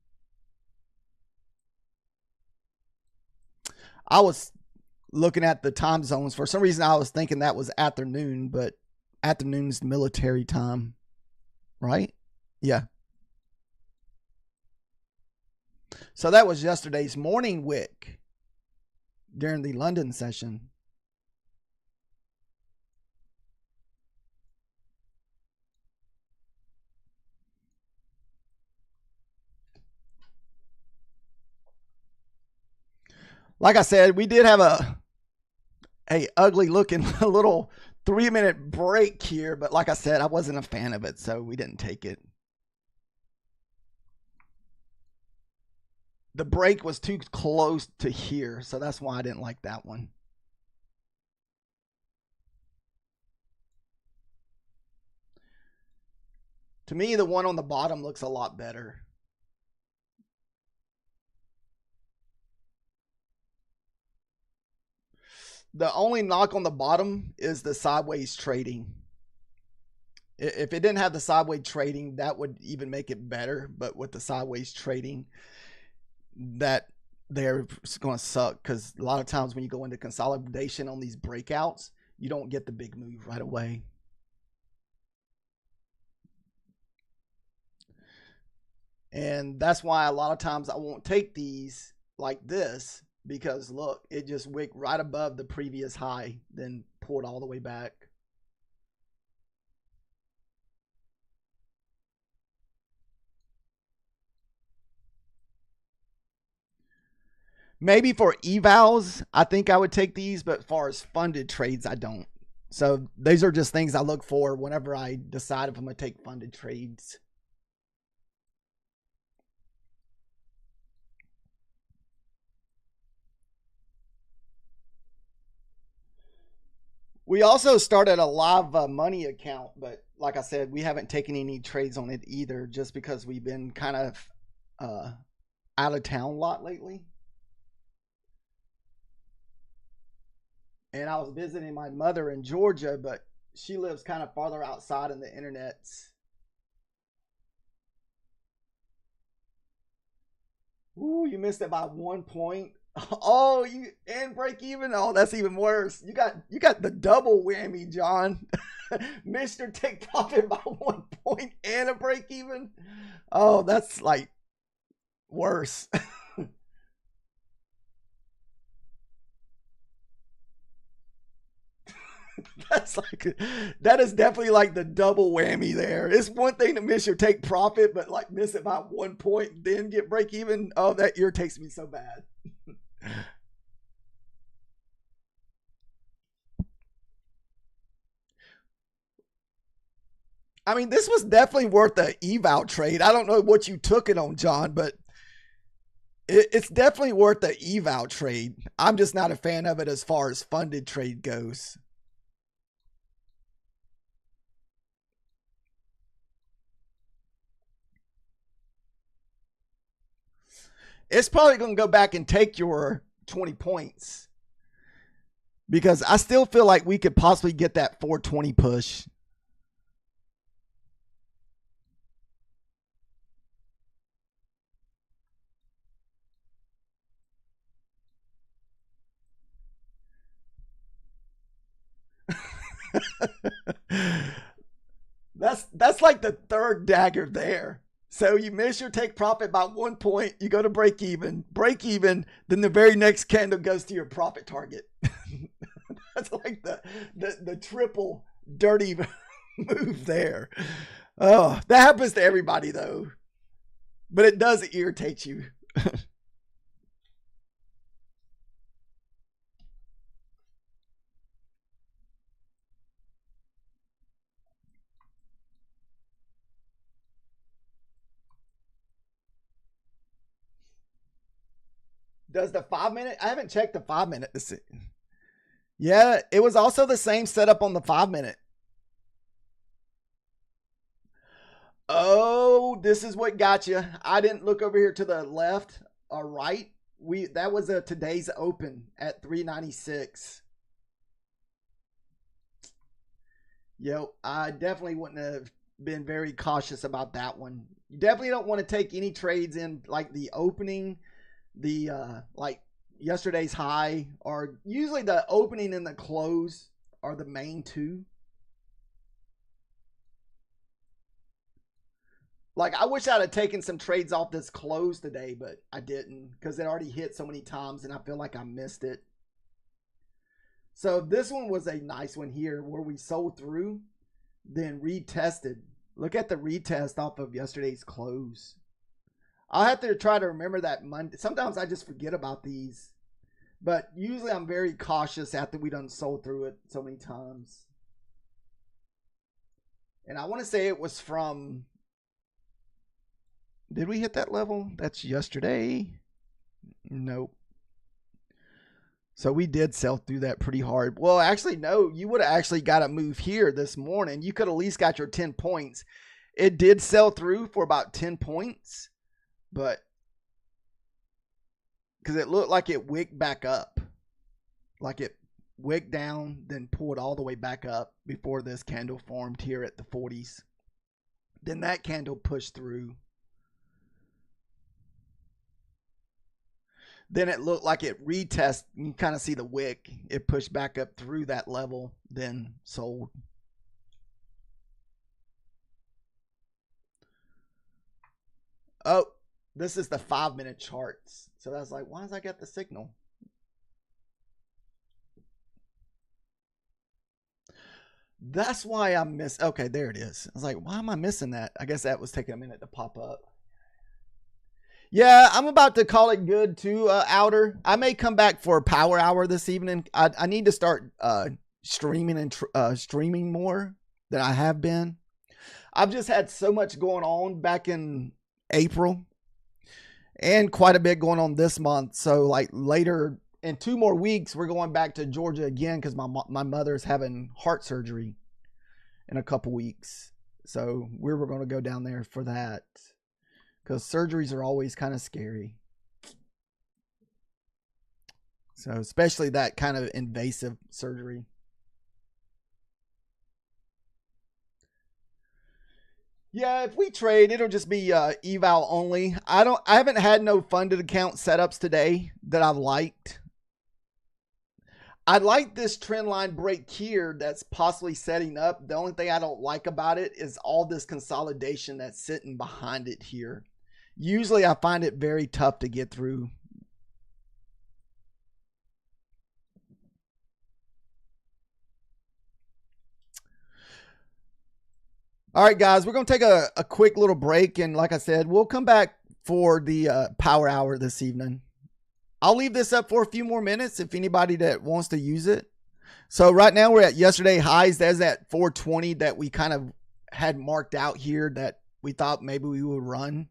looking at the time zones. For some reason, I was thinking that was afternoon, but afternoon's military time, right? Yeah. So that was yesterday's morning wick during the London session. Like I said, we did have a ugly looking little 3-minute break here, but like I said, I wasn't a fan of it, so we didn't take it. The break was too close to here, so that's why I didn't like that one. To me, the one on the bottom looks a lot better. The only knock on the bottom is the sideways trading. If it didn't have the sideways trading, that would even make it better. But with the sideways trading, that they're going to suck, because a lot of times when you go into consolidation on these breakouts, you don't get the big move right away. And that's why a lot of times I won't take these like this, because look, it just wicked right above the previous high, then pulled all the way back. Maybe for evals, I think I would take these, but as far as funded trades, I don't. So these are just things I look for whenever I decide if I'm going to take funded trades. We also started a live money account, but like I said, we haven't taken any trades on it either, just because we've been kind of out of town a lot lately. And I was visiting my mother in Georgia, but she lives kind of farther outside in the internets. Ooh, you missed it by 1 point. Oh, you and break even. Oh, that's even worse. You got the double whammy, John. Mr. Take profit by 1 point and a break even. Oh, that's like worse. That's like, that is definitely like the double whammy there. It's one thing to miss your take profit, but like miss it by 1 point, then get break even. Oh, that irritates me so bad. I mean, this was definitely worth the eval trade. I don't know what you took it on, John, but it's definitely worth the eval trade. I'm just not a fan of it as far as funded trade goes. It's probably going to go back and take your 20 points, because I still feel like we could possibly get that 420 push. That's like the third dagger there. So you miss your take profit by 1 point, you go to break even, then the very next candle goes to your profit target. That's like the triple dirty move there. Oh, that happens to everybody though. But it does irritate you. Does the 5 minute? I haven't checked the 5 minute to see. Yeah, it was also the same setup on the 5 minute. Oh, this is what got you. I didn't look over here to the left or right. That was a today's open at 396. Yo, I definitely wouldn't have been very cautious about that one. You definitely don't want to take any trades in like the opening, the like yesterday's high, or usually the opening and the close are the main two. Like, I wish I'd have taken some trades off this close today, but I didn't because it already hit so many times and I feel like I missed it. So this one was a nice one here where we sold through, then retested. Look at the retest off of yesterday's close. I'll have to try to remember that Monday. Sometimes I just forget about these, but usually I'm very cautious after we done sold through it so many times. And I want to say it was from, did we hit that level? That's yesterday. Nope. So we did sell through that pretty hard. Well, actually, no, you would have actually got a move here this morning. You could at least got your 10 points. It did sell through for about 10 points, but because it looked like it wigged back up. Like it wigged down, then pulled all the way back up before this candle formed here at the 40s. Then that candle pushed through. Then it looked like it retested. You kind of see the wick. It pushed back up through that level, then sold. Oh, this is the 5-minute charts. So that's like, why does I get the signal? That's why I missed. Okay, there it is. I was like, why am I missing that? I guess that was taking a minute to pop up. Yeah, I'm about to call it good too, Outer. I may come back for a power hour this evening. I need to start streaming and streaming more than I have been. I've just had so much going on back in April and quite a bit going on this month. So like later in 2 more weeks, we're going back to Georgia again because my mother's having heart surgery in a couple weeks. So we were going to go down there for that. Because surgeries are always kind of scary. So, especially that kind of invasive surgery. Yeah, if we trade, it'll just be eval only. I haven't had no funded account setups today that I've liked. I like this trend line break here that's possibly setting up. The only thing I don't like about it is all this consolidation that's sitting behind it here. Usually I find it very tough to get through. All right, guys, we're going to take a quick little break. And like I said, we'll come back for the power hour this evening. I'll leave this up for a few more minutes if anybody that wants to use it. So right now we're at yesterday highs. There's that 420 that we kind of had marked out here that we thought maybe we would run.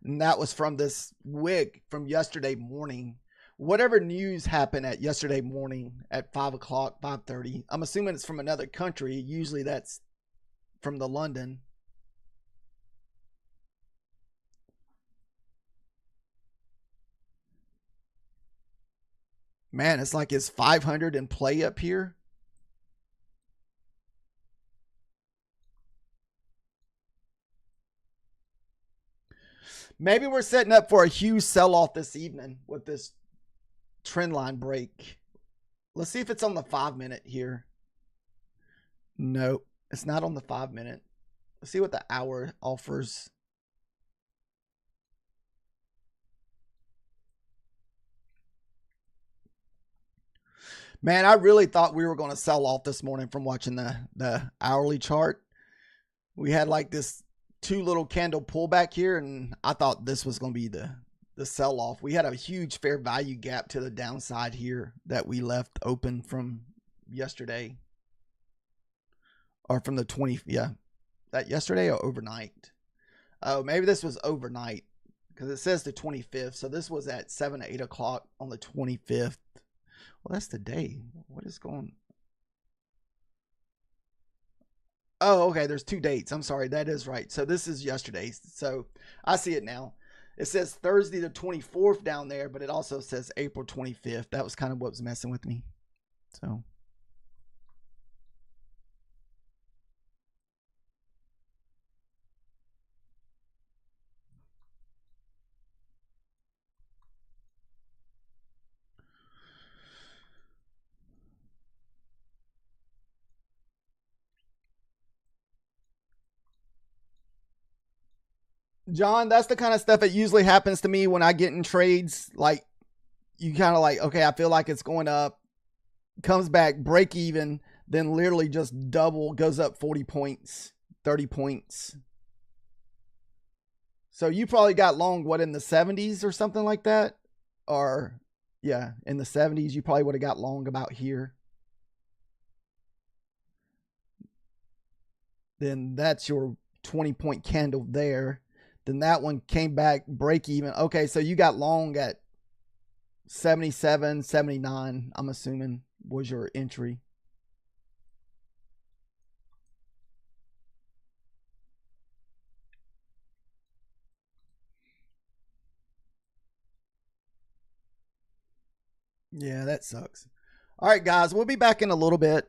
And that was from this wig from yesterday morning. Whatever news happened at yesterday morning at 5 o'clock, 5:30. I'm assuming it's from another country. Usually that's from the London. Man, it's like it's 500 in play up here. Maybe we're setting up for a huge sell-off this evening with this trend line break. Let's see if it's on the 5-minute here. Nope, it's not on the 5-minute. Let's see what the hour offers. Man, I really thought we were going to sell off this morning from watching the hourly chart. We had like this 2 little candle pullback here, and I thought this was going to be the sell off. We had a huge fair value gap to the downside here that we left open from yesterday, or from the 20. Yeah, that yesterday or overnight. Oh, maybe this was overnight because it says the 25th. So this was at 7 to 8 o'clock on the 25th. Well, that's the day. What is going? Oh, okay. There's 2 dates. I'm sorry. That is right. So this is yesterday's. So I see it now. It says Thursday the 24th down there, but it also says April 25th. That was kind of what was messing with me. So. John, that's the kind of stuff that usually happens to me when I get in trades. Like, you kind of like, okay, I feel like it's going up, comes back, break even, then literally just double, goes up 40 points, 30 points. So you probably got long, what, in the 70s or something like that? Or, yeah, in the 70s, you probably would have got long about here. Then that's your 20-point candle there. Then that one came back, break even. Okay, so you got long at 77, 79, I'm assuming, was your entry. Yeah, that sucks. All right, guys, we'll be back in a little bit.